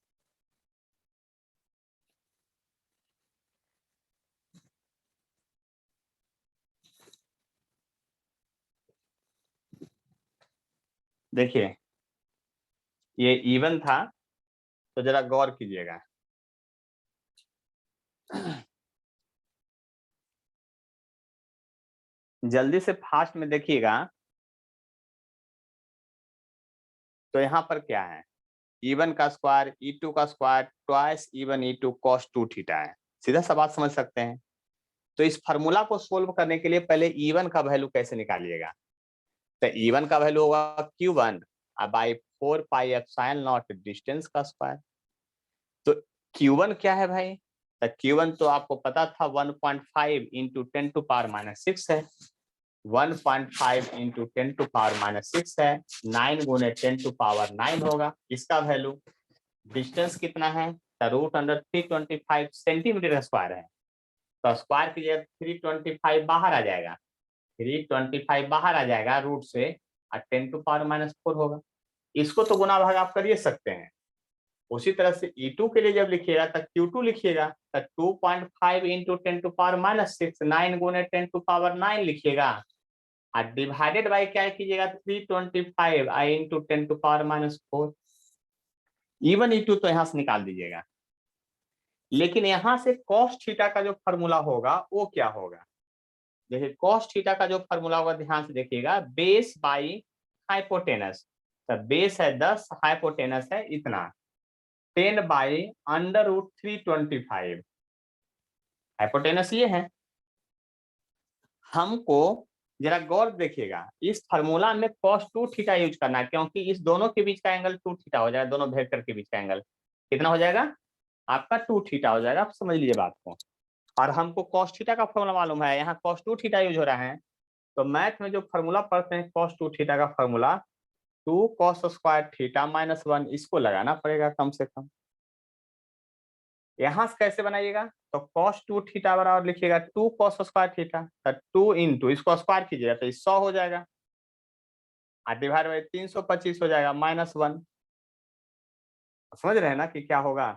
देखिए ये इवन था, तो जरा गौर कीजिएगा। जल्दी से फास्ट में देखिएगा, तो यहाँ पर क्या है? E1 का स्क्वायर E2 का square twice E1 E2 cos 2 theta है। सीधा सा बात समझ सकते हैं। तो इस फॉर्मूला को सोल्व करने के लिए पहले E1 का वैल्यू कैसे निकालिएगा? तो E1 का वैल्यू होगा Q1 by 4 pi epsilon not distance का स्क्वायर। तो Q1 क्या है भाई? तो Q1 तो आपको पता था 1.5 इंटू 10 टू पावर माइनस 6 है, 1.5 इंटू 10 टू पावर माइनस 6 है, 9 गुने 10 टू पावर 9 होगा इसका वैल्यू। डिस्टेंस कितना है? रूट अंडर 325 सेंटीमीटर स्क्वायर है, तो स्क्वायर की जगह 325 बाहर आ जाएगा, 325 बाहर आ जाएगा रूट से, और 10 टू पावर माइनस 4 होगा। इसको तो गुना भाग आप करिए सकते हैं। उसी तरह से E2 के लिए जब लिखिएगा तो Q2 लिखिएगा, तो 2.5 इंटू 10 टू पावर माइनस 6, 9 गुने 10 टू पावर 9 लिखिएगा, और डिवाइडेड बाई क्या कीजिएगा? 325 i into 10 to power minus 4। E1 E2 तो यहां से निकाल दीजिएगा, लेकिन यहां से cos थीटा का जो फॉर्मूला होगा वो क्या होगा? देखिए cos थीटा का जो फॉर्मूला होगा ध्यान से देखिएगा, बेस बाई हाइपोटेनस। तो बेस है 10, हाइपोटेनस है इतना, 10 बाई अंडर रूट 325। हाइपोटेनस ये है। हमको जरा गौर देखिएगा, इस फार्मूला में cos 2 थीटा यूज करना है, क्योंकि इस दोनों के बीच का एंगल 2 थीटा हो जाएगा, दोनों वेक्टर के बीच का एंगल कितना हो जाएगा? आपका 2 थीटा हो जाएगा। आप समझ लीजिए बात को। और हमको cos थीटा का फॉर्मूला मालूम है, यहाँ cos 2 थीटा यूज हो रहा है, तो मैथ में जो फॉर्मूला पढ़ते हैं cos 2 थीटा का formula 2 cos square theta minus 1, इसको लगाना पड़ेगा कम से कम। यहां से कैसे बनाइएगा? तो cos 2 थीटा बराबर लिखिएगा 2 cos स्क्वायर थीटा, तो 2 इंटू इसको स्क्वायर कीजिएगा तो 100 हो जाएगा, और डिवाइड बाई 325 हो जाएगा माइनस 1। समझ रहे हैं ना कि क्या होगा?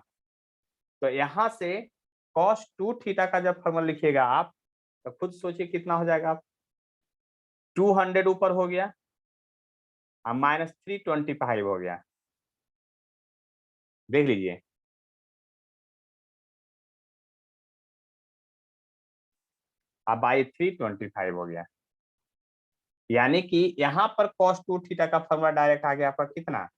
तो यहां से cos 2 थीटा का जब फॉर्मूला लिखिएगा आप, तो खुद सोचिए कितना हो जाएगा आप। 200 ऊपर हो गया और -325 हो गया। देख लीजिए, अब i325 हो गया। यानी कि यहां पर cos 2 थीटा का फॉर्मूला डायरेक्ट आ गया आपका कितना,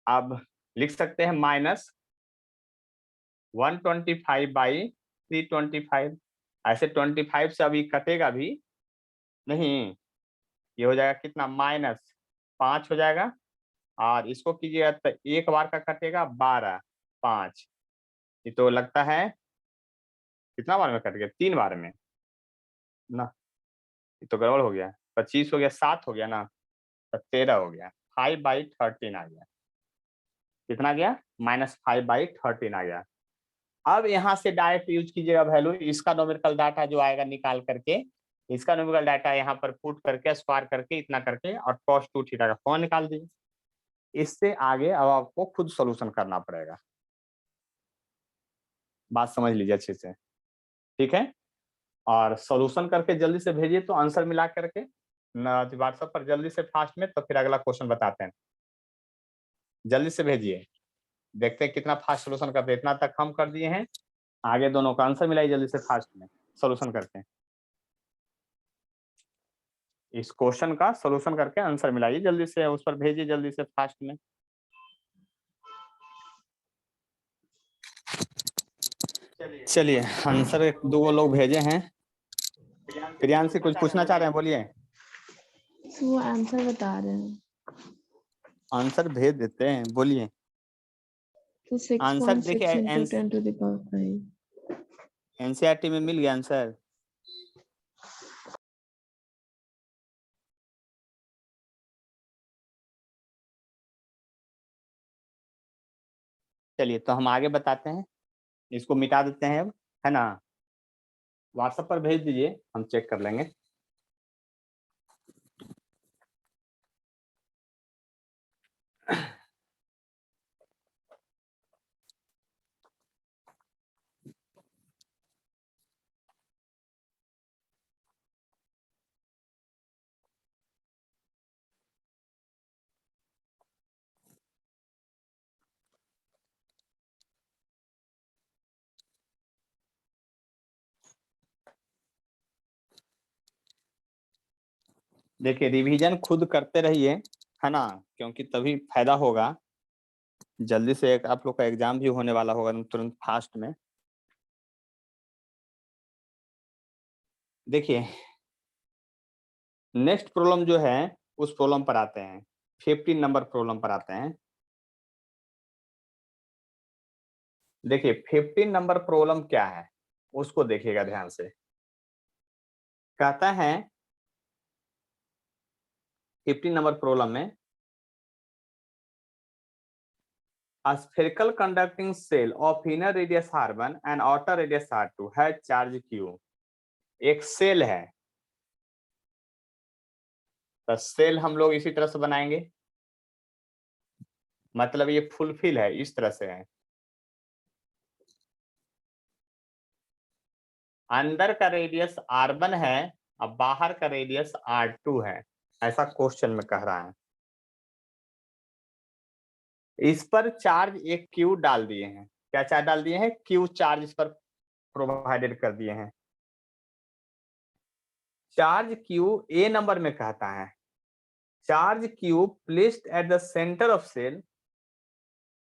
अब लिख सकते हैं -125/325। ऐसे 25 से अभी कटेगा भी नहीं, ये हो जाएगा कितना, -5 हो जाएगा। और इसको कीजिएगा तो एक बार का कटेगा 12, 5, ये तो लगता है कितना बार में कट गया, 3 बार में ना, ये तो गड़बड़ हो गया। 25 हो गया, 7 हो गया ना, तो 13 हो गया। 5/13 आ गया। कितना गया, -5/13 आ गया। अब यहाँ से डायरेक्ट यूज कीजिएगा वैल्यू, इसका न्यूमेरिकल डाटा जो आएगा निकाल करके, इसका न्यूमेरिकल डाटा यहाँ पर पुट करके स्क्वायर करके इतना करके और cos 2 थीटा का फॉर्म निकाल दीजिए। इससे आगे अब आपको खुद सॉल्यूशन करना पड़ेगा। बात समझ लीजिए अच्छे से, ठीक है। और सॉल्यूशन करके जल्दी से भेजिए तो आंसर मिला करके व्हाट्सएप पर जल्दी से फास्ट में, तो फिर अगला क्वेश्चन बताते हैं। जल्दी से भेजिए, देखते हैं कितना फास्ट सॉल्यूशन करते हैं। इतना तक हम कर दिए हैं, आगे दोनों का आंसर मिलाइए जल्दी से फास्ट में, सॉल्यूशन करते हैं। इस क्वेश्चन का सॉल्यूशन करके आंसर मिलाइए जल्दी से, उस पर भेजिए जल्दी से फास्ट में। चलिए आंसर 2 लोग भेजे हैं। प्रियांशी कुछ पूछना चाह रहे हैं, बोलिए। वो आंसर बता रहे हैं। आंसर भेज देते हैं, बोलिए। तो आंसर 6.6 देखिए into 10⁵ एनसीईआरटी में मिल गया आंसर। चलिए तो हम आगे बताते हैं, इसको मिटा देते हैं अब, है ना। व्हाट्सएप पर भेज दीजिए, हम चेक कर लेंगे। देखिए रिवीजन खुद करते रहिए, है ना, क्योंकि तभी फायदा होगा। जल्दी से एक आप लोग का एग्जाम भी होने वाला होगा तुरंत फास्ट में। देखिए नेक्स्ट प्रॉब्लम जो है उस प्रॉब्लम पर आते हैं, 15 नंबर प्रॉब्लम पर आते हैं। देखिए 15 नंबर प्रॉब्लम क्या है उसको देखिएगा ध्यान से। कहता है 15 नंबर प्रॉब्लम में a spherical conducting cell of inner radius r1 and outer radius r2 has charge q। एक सेल है, तो सेल हम लोग इसी तरह से बनाएंगे, मतलब ये फुलफिल है, इस तरह से है। अंदर का रेडियस r1 है और बाहर का रेडियस r2 है, ऐसा क्वेश्चन में कह रहा है। इस पर चार्ज एक क्यू डाल दिए हैं। क्या चार्ज डाल दिए हैं, क्यू चार्ज इस पर प्रोवाइडेड कर दिए हैं। चार्ज क्यू ए नंबर में कहता है, charge Q placed at the centre of cell,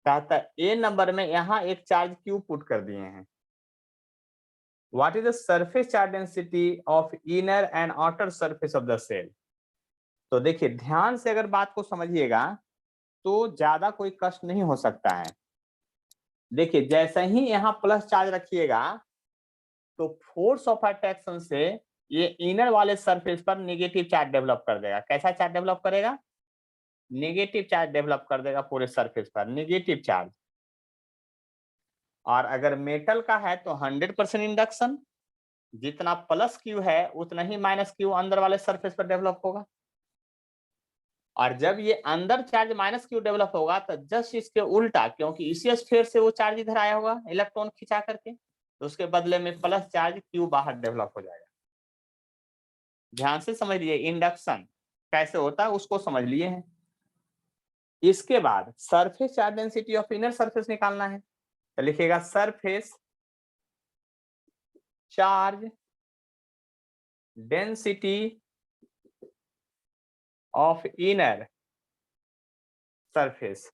कहता है ए नंबर में यहां एक चार्ज क्यू पुट कर दिए हैं। What is the surface charge density of inner and outer surface of the cell. तो देखिए ध्यान से अगर बात को समझिएगा तो ज्यादा कोई कष्ट नहीं हो सकता है। देखिए जैसे ही यहाँ प्लस चार्ज रखिएगा तो फोर्स ऑफ अट्रैक्शन से ये इनर वाले सरफेस पर नेगेटिव चार्ज डेवलप कर देगा। कैसा चार्ज डेवलप करेगा, नेगेटिव चार्ज डेवलप कर देगा पूरे सरफेस पर, नेगेटिव चार्ज। और अगर मेटल का है तो 100% इंडक्शन, जितना प्लस क्यू है उतना ही माइनस क्यू अंदर वाले सरफेस पर डेवलप होगा। और जब ये अंदर चार्ज माइनस क्यू डेवलप होगा तो जस्ट इसके उल्टा, क्योंकि इसी स्फीयर से वो चार्ज इधर आया होगा इलेक्ट्रॉन खिंचा करके, तो उसके बदले में प्लस चार्ज क्यू बाहर डेवलप हो जाएगा। ध्यान से समझ लिए, इंडक्शन कैसे होता है उसको समझ लिए हैं। इसके बाद surface charge density of inner surface निकालना है, तो लिखिएगा surface charge density of inner surface.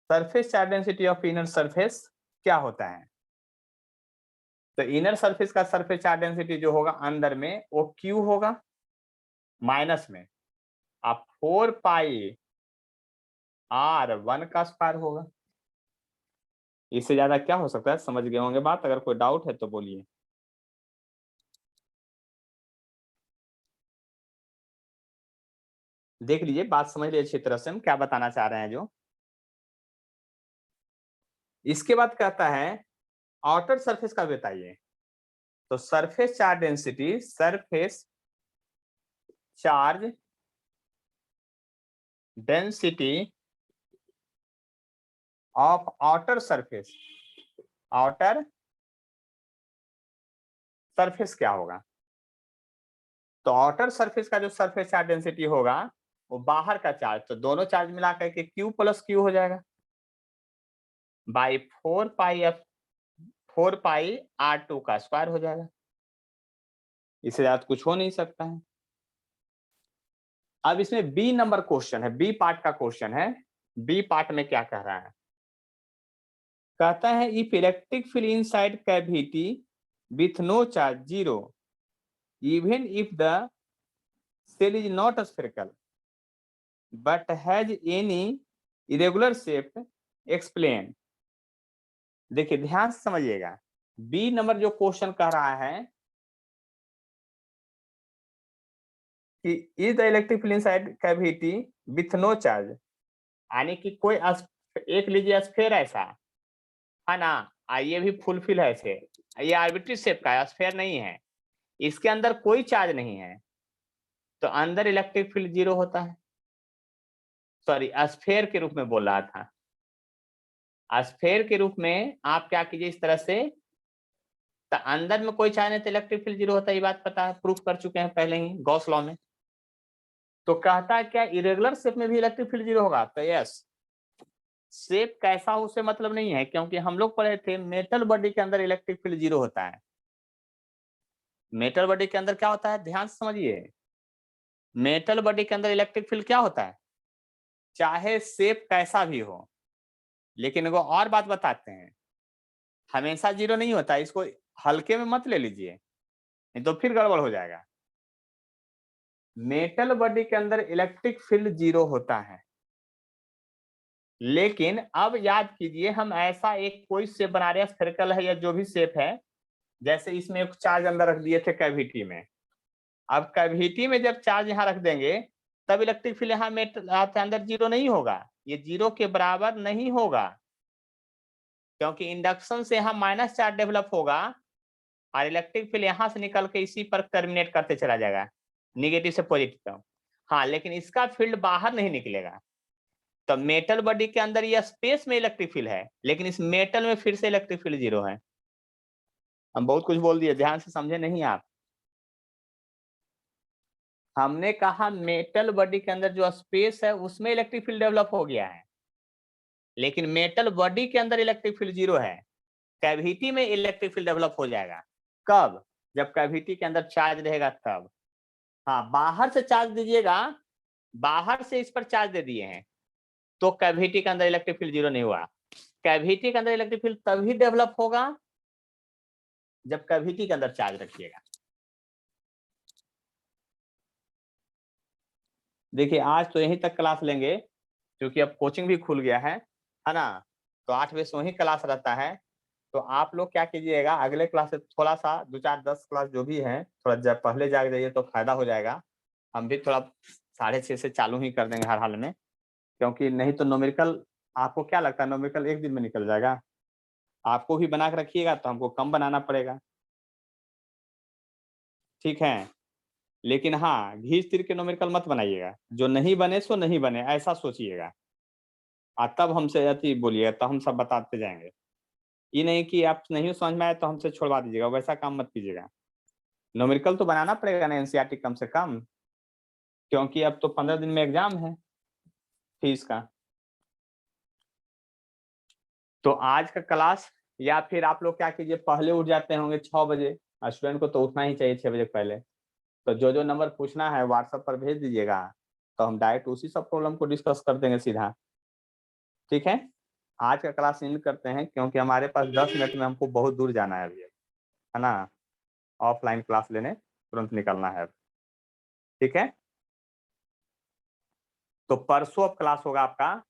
Surface charge density of inner surface क्या होता है? तो इनर सरफेस का सरफेस चार्ज डेंसिटी जो होगा अंदर में वो क्यू होगा, माइनस में आप 4 पाई R1 का स्क्वायर होगा। इससे ज्यादा क्या हो सकता है? समझ गए होंगे बात, अगर कोई डाउट है तो बोलिए। देख लीजिए, बात समझ लीजिए अच्छी तरह से हम क्या बताना चाह रहे हैं। जो इसके बाद कहता है आउटर सरफेस का बताइए। तो surface charge density, surface charge density of outer surface, outer surface क्या होगा? तो आउटर सरफेस का जो सरफेस चार्ज डेंसिटी होगा वो बाहर का चार्ज, तो दोनों चार्ज मिला करके Q प्लस Q हो जाएगा बाई 4 पाई R2 का स्क्वायर हो जाएगा। इससे ज्यादा कुछ हो नहीं सकता है। अब इसमें बी नंबर क्वेश्चन है, बी पार्ट का क्वेश्चन है। बी पार्ट में क्या कह रहा है? कहता है if electric field inside cavity with no charge zero even if the cell is not spherical but has any irregular shape explain. देखिए ध्यान से समझिएगा, बी नंबर जो क्वेश्चन कह रहा है कि is the electric field inside cavity with no charge, यानी कि कोई एक लीजिए स्फेयर ऐसा है ना, ये भी फुलफिल है ऐसे, ये आर्बिट्री शेप का है, स्फेयर नहीं है, इसके अंदर कोई चार्ज नहीं है, तो अंदर इलेक्ट्रिक फील्ड जीरो होता है। सॉरी, स्फेयर के रूप में बोल रहा था। स्फेयर के रूप में आप क्या कीजिए इस तरह से, तो अंदर में कोई चार्ज नहीं तो इलेक्ट्रिक फील्ड जीरो होता है, ये बात पता है, प्रूफ कर चुके हैं पहले ही गॉस लॉ में। तो कहता है क्या इरेगुलर शेप में भी इलेक्ट्रिक फील्ड जीरो होगा? तो यस, शेप कैसा हो उससे मतलब नहीं है, क्योंकि हम लोग पढ़े थे मेटल बॉडी के अंदर इलेक्ट्रिक फील्ड जीरो होता है। मेटल बॉडी के अंदर क्या होता है, ध्यान से समझिए, मेटल बॉडी के अंदर इलेक्ट्रिक फील्ड क्या होता है, चाहे शेप कैसा भी हो, लेकिन वो और बात बताते हैं, हमेशा जीरो नहीं होता, इसको हल्के में मत ले लीजिए नहीं तो फिर गड़बड़ हो जाएगा। मेटल बॉडी के अंदर इलेक्ट्रिक फील्ड जीरो होता है, लेकिन अब याद कीजिए हम ऐसा एक कोई शेप बना रहे हैं, स्फेरिकल है या जो भी शेप है, जैसे इसमें एक चार्ज अंदर रख दिए थे कैविटी में, अब कैविटी में जब चार्ज यहाँ रख देंगे तब इलेक्ट्रिक फील्ड यहाँ मेटल के अंदर जीरो नहीं होगा, ये जीरो के बराबर नहीं होगा, क्योंकि इंडक्शन से यहाँ माइनस चार्ज डेवलप होगा और इलेक्ट्रिक फील्ड यहाँ से निकल के इसी पर टर्मिनेट करते चला जाएगा, निगेटिव से पॉजिटिव। हाँ, लेकिन इसका फील्ड बाहर नहीं निकलेगा। तो मेटल बॉडी के अंदर यह स्पेस में इलेक्ट्रिक फील्ड है, लेकिन इस मेटल में फिर से इलेक्ट्रिक फील्ड जीरो है। हम बहुत कुछ बोल दिए, ध्यान से समझे नहीं आप। हमने कहा मेटल बॉडी के अंदर जो स्पेस है उसमें इलेक्ट्रिक फील्ड डेवलप हो गया है, लेकिन मेटल बॉडी के अंदर इलेक्ट्रिक फील्ड जीरो है। कैविटी में इलेक्ट्रिक फील्ड डेवलप हो जाएगा कब? जब कैविटी के अंदर चार्ज रहेगा तब। हाँ, बाहर से चार्ज दीजिएगा, बाहर से इस पर चार्ज दे दिए हैं तो कैविटी के अंदर इलेक्ट्रिक फील्ड जीरो नहीं हुआ। कैविटी के अंदर इलेक्ट्रिक फील्ड तभी डेवलप होगा जब कैविटी के अंदर चार्ज रखिएगा। देखिए आज तो यहीं तक क्लास लेंगे, क्योंकि अब कोचिंग भी खुल गया है ना, तो 8 बजे से वही क्लास रहता है। तो आप लोग क्या कीजिएगा, अगले क्लास से थोड़ा सा 2 4 10 क्लास जो भी है थोड़ा जब पहले जाग जाइए तो फायदा हो जाएगा। हम भी थोड़ा 6:30 से चालू ही कर देंगे हर हाल में, क्योंकि नहीं तो न्यूमेरिकल, आपको क्या लगता है न्यूमेरिकल एक दिन में निकल जाएगा? आपको भी बना के रखिएगा तो हमको कम बनाना पड़ेगा, ठीक है। लेकिन हाँ, घींच तीर के न्यूमेरिकल मत बनाइएगा, जो नहीं बने सो नहीं बने ऐसा सोचिएगा, तब हमसे अति बोलिएगा, तब हम सब बताते जाएंगे। ये नहीं कि आप नहीं समझ में आए तो हमसे छोड़वा दीजिएगा, वैसा काम मत कीजिएगा। न्यूमेरिकल तो बनाना पड़ेगा ना एनसीईआरटी कम से कम, क्योंकि अब तो 15 दिन में एग्जाम है फीस का। तो आज का क्लास, या फिर आप लोग क्या कीजिए, पहले उठ जाते होंगे 6 बजे, स्टूडेंट को तो उठना ही चाहिए 6 बजे पहले। तो जो जो नंबर पूछना है व्हाट्सएप पर भेज दीजिएगा, तो हम डायरेक्ट उसी सब प्रॉब्लम को डिस्कस कर देंगे सीधा। ठीक है, आज का क्लास एंड करते हैं, क्योंकि हमारे पास 10 मिनट में हमको बहुत दूर जाना है अभी, है ना, ऑफलाइन क्लास लेने तुरंत निकलना है। ठीक है, तो परसों अब क्लास होगा आपका,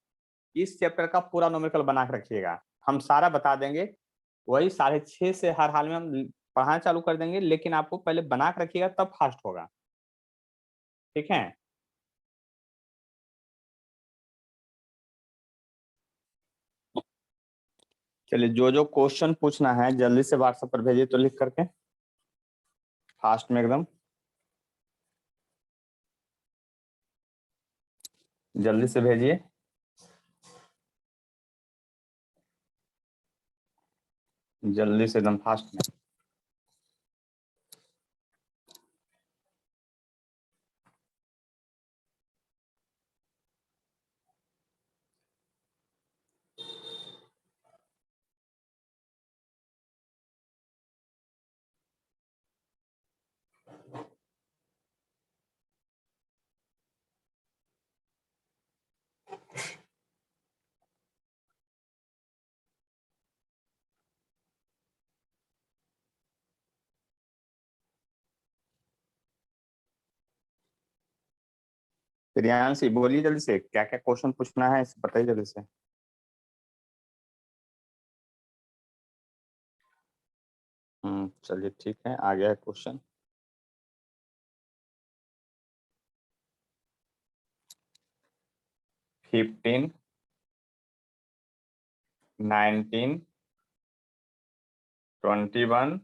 इस चैप्टर का पूरा न्यूमेरिकल बना के रखिएगा, हम सारा बता देंगे। वही 6:30 से हर हाल में हम पढ़ाना चालू कर देंगे, लेकिन आपको पहले बना के रखिएगा तब फास्ट होगा। ठीक है, चलिए जो जो क्वेश्चन पूछना है जल्दी से व्हाट्सएप पर भेजिए, तो लिख करके फास्ट में एकदम जल्दी से भेजिए। जल्दी से एकदम फास्ट में। प्रियांशी बोलिए जल्दी से, क्या क्या क्वेश्चन पूछना है इसे बताइए जल्दी से। चलिए ठीक है, आ गया है क्वेश्चन। फिफ्टीन, 19, 21,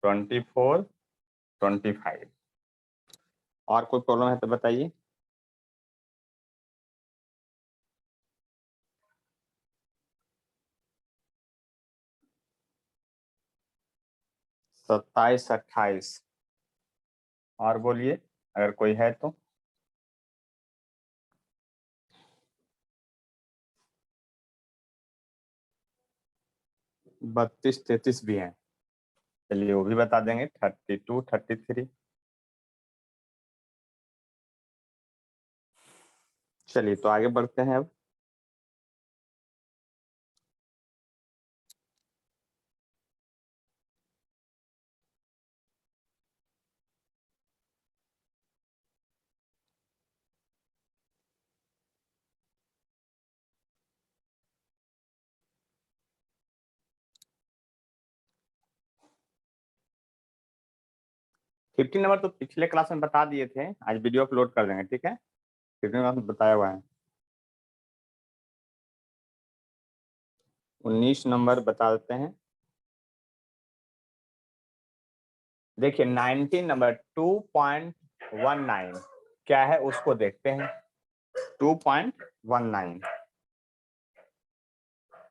24, 25। और कोई प्रॉब्लम है तो बताइए। सत्ताईस, 28, और बोलिए अगर कोई है तो। 32, 33 भी हैं, चलिए वो भी बता देंगे। 32, 33। चलिए तो आगे बढ़ते हैं अब। फिफ्टीन नंबर तो पिछले क्लास में बता दिए थे, आज वीडियो अपलोड कर देंगे। ठीक है, 15 क्लास में बताया हुआ है। 19 नंबर बता देते हैं। देखिए 19 नंबर 2.19 क्या है उसको देखते हैं। 2.19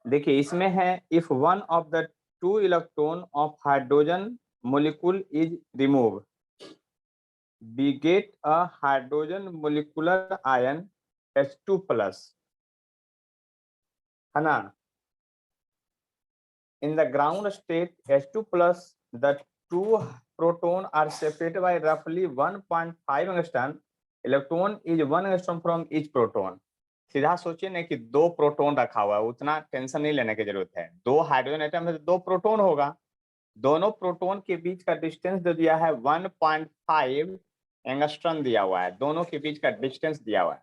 देखिए इसमें है, if one of the two electron of hydrogen molecule is remove, we get a hydrogen molecular ion H2 plus, है ना। In the ground state H2 plus, the two proton are separated by roughly 1.5 angstrom. Electron is 1 angstrom from each proton. सीधा सोचिए ना कि दो proton रखा हुआ है, उतना टेंशन नहीं लेने की जरूरत है। दो हाइड्रोजन एटम है तो दो प्रोटॉन होगा, दोनों प्रोटॉन के बीच का डिस्टेंस दे दिया है 1.5 एंगस्ट्रॉम दिया हुआ है, दोनों के बीच का डिस्टेंस दिया हुआ है।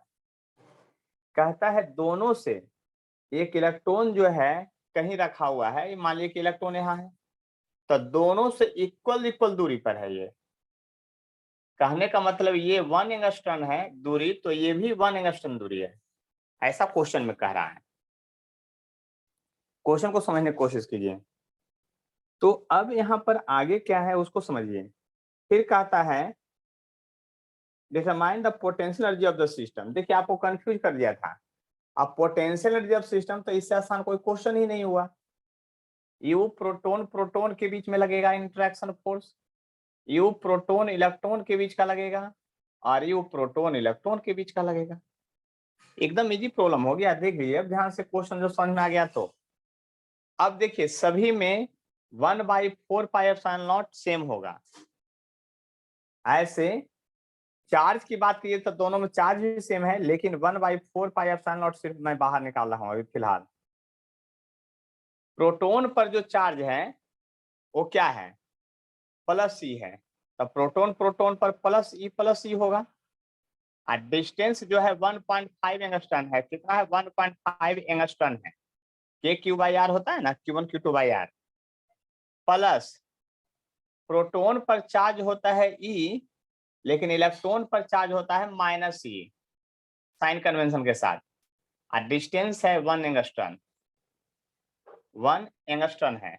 कहता है दोनों से एक इलेक्ट्रॉन जो है कहीं रखा हुआ है, मान लीजिए कि इलेक्ट्रॉन यहाँ है, तो दोनों से इक्वल इक्वल दूरी पर है। ये कहने का मतलब ये 1 एंगस्ट्रॉम है दूरी, तो ये भी 1 एंगस्ट्रॉम दूरी है, ऐसा क्वेश्चन में कह रहा है। क्वेश्चन को समझने की कोशिश कीजिए। तो अब यहाँ पर आगे क्या है उसको समझिए। फिर कहता है determine the potential energy of the system. देखिए आपको कंफ्यूज कर दिया था, अब पोटेंशियल एनर्जी ऑफ सिस्टम तो इससे आसान कोई क्वेश्चन ही नहीं हुआ। यू प्रोटोन प्रोटोन के बीच में लगेगा interaction force, you proton electron के बीच का लगेगा, और यू प्रोटोन इलेक्ट्रॉन के बीच का लगेगा। एकदम इजी प्रॉब्लम हो गया। देख लीजिए अब ध्यान से क्वेश्चन जो समझ में आ गया तो अब देखिए सभी में 1/4πε0 सेम होगा। ऐसे चार्ज की बात कीजिए तो दोनों में चार्ज भी सेम है, लेकिन 1/4πε0 सिर्फ मैं बाहर निकाल रहा हूं अभी फिलहाल। प्रोटोन पर जो चार्ज है वो क्या है, प्लस ई है, तो प्रोटोन प्रोटोन पर प्लस ई होगा। और डिस्टेंस जो है 1.5 एंगस्ट्रॉन है। कितना है, 1.5 एंगस्ट्रॉन है। के क्यू बाई आर होता है ना, Q1 Q2 by R, plus proton पर चार्ज होता है ई, लेकिन इलेक्ट्रॉन पर चार्ज होता है माइनस ई, साइन कन्वेंशन के साथ। और डिस्टेंस है 1 एंगस्ट्रॉन, 1 एंगस्ट्रॉन है,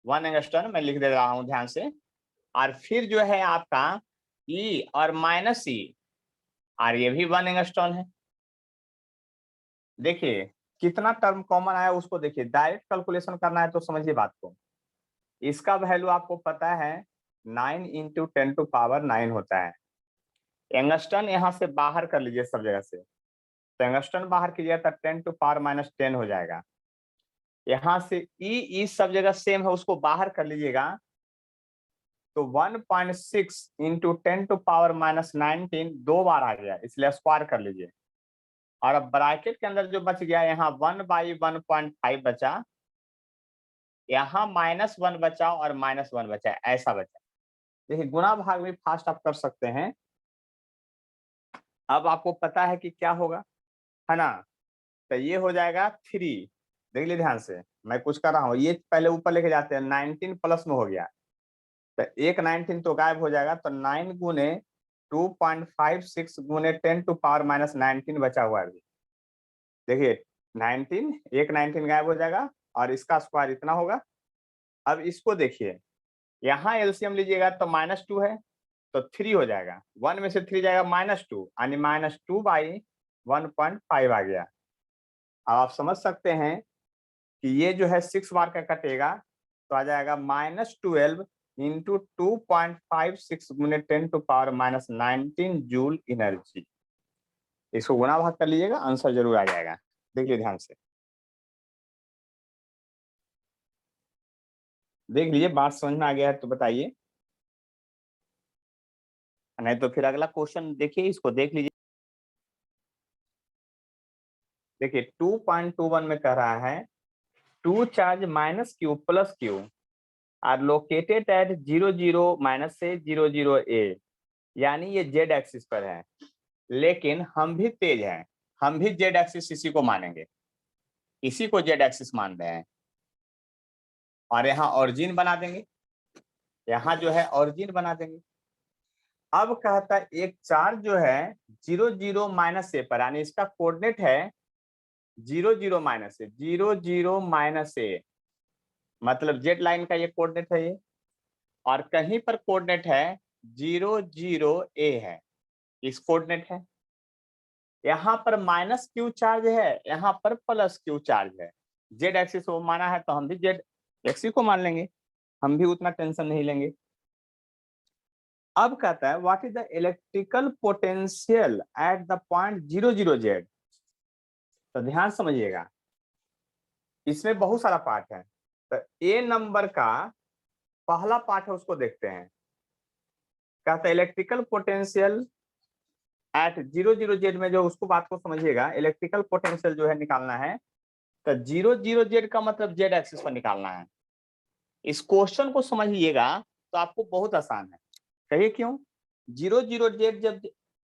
1 एंगस्ट्रॉन मैं लिख दे रहा हूं ध्यान से। और फिर जो है आपका ई और माइनस ई, और ये भी 1 एंगस्ट्रॉन है। देखिए कितना टर्म कॉमन आया उसको देखिए, डायरेक्ट कैलकुलेशन करना है तो समझिए बात को। इसका वैल्यू आपको पता है 9 × 10⁻9 होता है। एंगस्ट्रॉन यहाँ से बाहर कर लीजिए सब जगह से, तो एंगस्ट्रॉन बाहर कीजिएगा तो 10⁻−10 हो जाएगा। यहाँ से ई सब जगह सेम है, उसको बाहर कर लीजिएगा तो 1.6 × 10⁻19 दो बार आ गया, इसलिए स्क्वायर कर लीजिए। और अब ब्रैकेट के अंदर जो बच गया यहाँ 1/1.5 बचा, यहाँ -1 बचा और -1 बचा, ऐसा बचा। देखिए गुणा भाग भी फास्ट आप कर सकते हैं। अब आपको पता है कि क्या होगा, है ना, तो ये हो जाएगा 3। देख लीजिए ध्यान से, मैं कुछ कर रहा हूँ, ये पहले ऊपर लेके जाते हैं, 19 प्लस में हो गया, तो एक 19 तो गायब हो जाएगा, तो 9 गुने 2.56 गुने 10⁻−19 बचा हुआ है अभी। देखिए 19, एक 19 गायब हो जाएगा और इसका स्क्वायर इतना होगा। अब इसको देखिए, यहाँ एलसीएम लीजिएगा तो -2 है, तो 3 हो जाएगा, 1 में से 3 जाएगा -2, यानी -2/1.5 आ गया। अब आप समझ सकते हैं कि ये जो है 6 बार का कटेगा तो आ जाएगा -12 × 2.56 गुने 10⁻−19 जूल एनर्जी। इसको गुणा भाग कर लीजिएगा, आंसर जरूर आ जाएगा। देखिए ध्यान से, देख लीजिए बात समझ में आ गया है तो बताइए, नहीं तो फिर अगला क्वेश्चन देखिए, इसको देख लीजिए। देखिए 2.21 में कह रहा है 2 charge -q + q are located at 00 से 00 a, यानी ये जेड एक्सिस पर है, लेकिन हम भी तेज हैं, हम भी जेड एक्सिस इसी को मानेंगे, इसी को जेड एक्सिस मान रहे हैं। और यहाँ ऑरिजिन बना देंगे, यहाँ जो है ऑरिजिन बना देंगे। अब कहता है एक चार्ज जो है 00 a पर, यानी इसका कोऑर्डिनेट है 00 a, मतलब जेड लाइन का ये कोऑर्डिनेट है ये, और कहीं पर कोऑर्डिनेट है 00 a है, इस कोऑर्डिनेट है। यहाँ पर -q चार्ज है, यहाँ पर +q चार्ज है। जेड एक्सिस को माना है तो हम भी जेड एक्सिस को मान लेंगे, हम भी उतना टेंशन नहीं लेंगे। अब कहता है what is the electrical potential at the point 00 Z. तो ध्यान समझिएगा, इसमें बहुत सारा पार्ट है, तो ए नंबर का पहला पार्ट है उसको देखते हैं। कहता है इलेक्ट्रिकल पोटेंशियल एट 00 जेड में, जो उसको बात को समझिएगा, इलेक्ट्रिकल पोटेंशियल जो है निकालना है, तो 00 जेड का मतलब जेड एक्सिस पर निकालना है। इस क्वेश्चन को समझिएगा तो आपको बहुत आसान है। कहिए क्यों, 00 जेड जब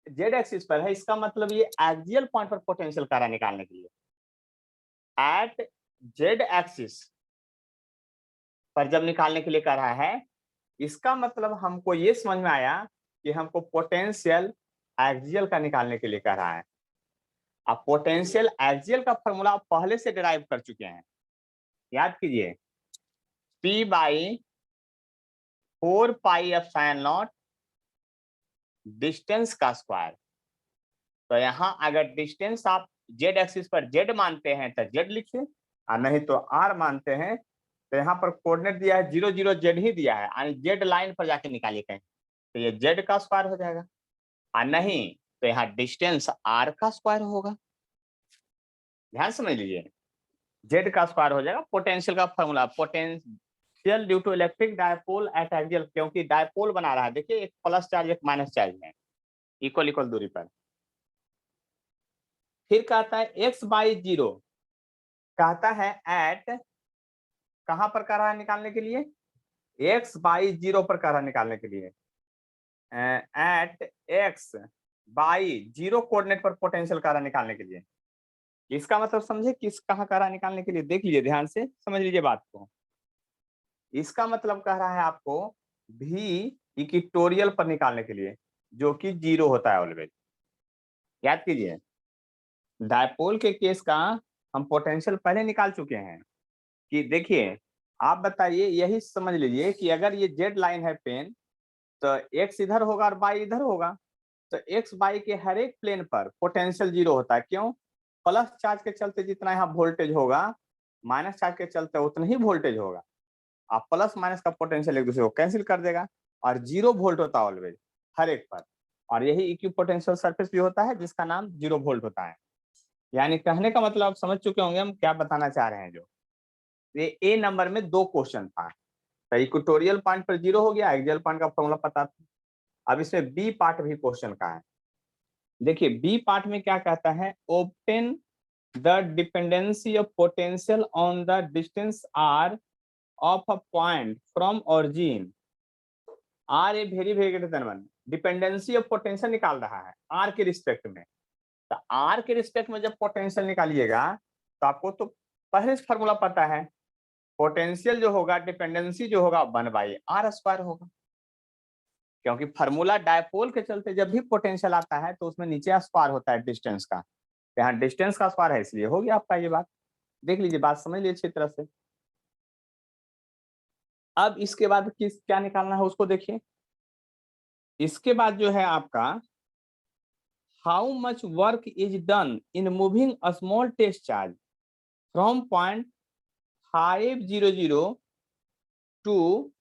जेड एक्सिस पर है, इसका मतलब ये एक्सियल पॉइंट पर पोटेंशियल कह रहा है निकालने के लिए। एट जेड एक्सिस पर जब निकालने के लिए कह रहा है, इसका मतलब हमको ये समझ में आया कि हमको पोटेंशियल एक्सियल का निकालने के लिए कह रहा है। अब पोटेंशियल एक्सियल का फॉर्मूला आप पहले से डिराइव कर चुके हैं, याद कीजिए, P/4πε0 डिस्टेंस का स्क्वायर। तो यहाँ अगर डिस्टेंस आप जेड एक्सिस पर जेड मानते हैं तो जेड लिखिए, और नहीं तो आर मानते हैं तो यहाँ पर कोऑर्डिनेट दिया है 0 0 जेड ही दिया है, यानी जेड लाइन पर जाके निकालिए कहीं, तो ये जेड का स्क्वायर हो जाएगा, और नहीं तो यहाँ डिस्टेंस आर का स्क्वायर होगा। ध्यान समझ लीजिए, जेड का स्क्वायर हो जाएगा। पोटेंशियल का formula, potential due to electric dipole at axial, क्योंकि डायपोल बना रहा है, देखिए एक प्लस चार्ज एक माइनस चार्ज है इक्वल इक्वल दूरी पर। फिर कहता है एक्स बाई जीरो, कहता है एट, कहां पर कर रहा है निकालने के लिए, एक्स बाई जीरो पर कर रहा है निकालने के लिए, at X by zero coordinate पर पोटेंशियल कर रहा है निकालने के लिए। इसका मतलब समझे किस कहाँ कर रहा है निकालने के लिए, देख लीजिए ध्यान से समझ लीजिए बात को। इसका मतलब कह रहा है आपको भी इक्वेटोरियल पर निकालने के लिए, जो कि 0 होता है ऑलवेज। याद कीजिए, डायपोल के केस का हम पोटेंशियल पहले निकाल चुके हैं कि देखिए, आप बताइए, यही समझ लीजिए कि अगर ये जेड लाइन है पेन, तो एक्स इधर होगा और वाई इधर होगा, तो एक्स वाई के हर एक प्लेन पर पोटेंशियल 0 होता है। क्यों? प्लस चार्ज के चलते जितना यहाँ वोल्टेज होगा, माइनस चार्ज के चलते उतना ही वोल्टेज होगा। आप प्लस माइनस का पोटेंशियल एक दूसरे को कैंसिल कर देगा, और 0 वोल्ट होता है ऑलवेज हर एक पर। और यही इक्वी पोटेंशियल सरफेस भी होता है जिसका नाम 0 वोल्ट होता है। यानी कहने का मतलब आप समझ चुके होंगे हम क्या बताना चाह रहे हैं। जो ये ए नंबर में 2 क्वेश्चन था, तो इक्वेटोरियल पॉइंट पर 0 हो गया, एक्सियल पॉइंट का फॉर्मूला पता था। अब इसमें बी पार्ट भी क्वेश्चन का है। देखिए बी पार्ट में क्या कहता है, open the dependency of potential on the distance R of a point from origin R A very very greater than 1। Dependency of potential निकाल रहा है आर के रिस्पेक्ट में। तो आर के रिस्पेक्ट में जब पोटेंशियल निकालिएगा, तो आपको तो पहले से फॉर्मूला पता है, पोटेंशियल जो होगा, डिपेंडेंसी जो होगा 1/r² होगा। क्योंकि फॉर्मूला डायपोल के चलते जब भी पोटेंशियल आता है तो उसमें नीचे स्क्वायर होता है डिस्टेंस का, यहाँ डिस्टेंस का स्क्वायर है, इसलिए हो गया आपका ये बात। देख लीजिए, बात समझ लीजिए अच्छी तरह से। अब इसके बाद किस क्या निकालना है उसको देखिए। इसके बाद जो है आपका, how much work is done in moving a small test charge from point 500 to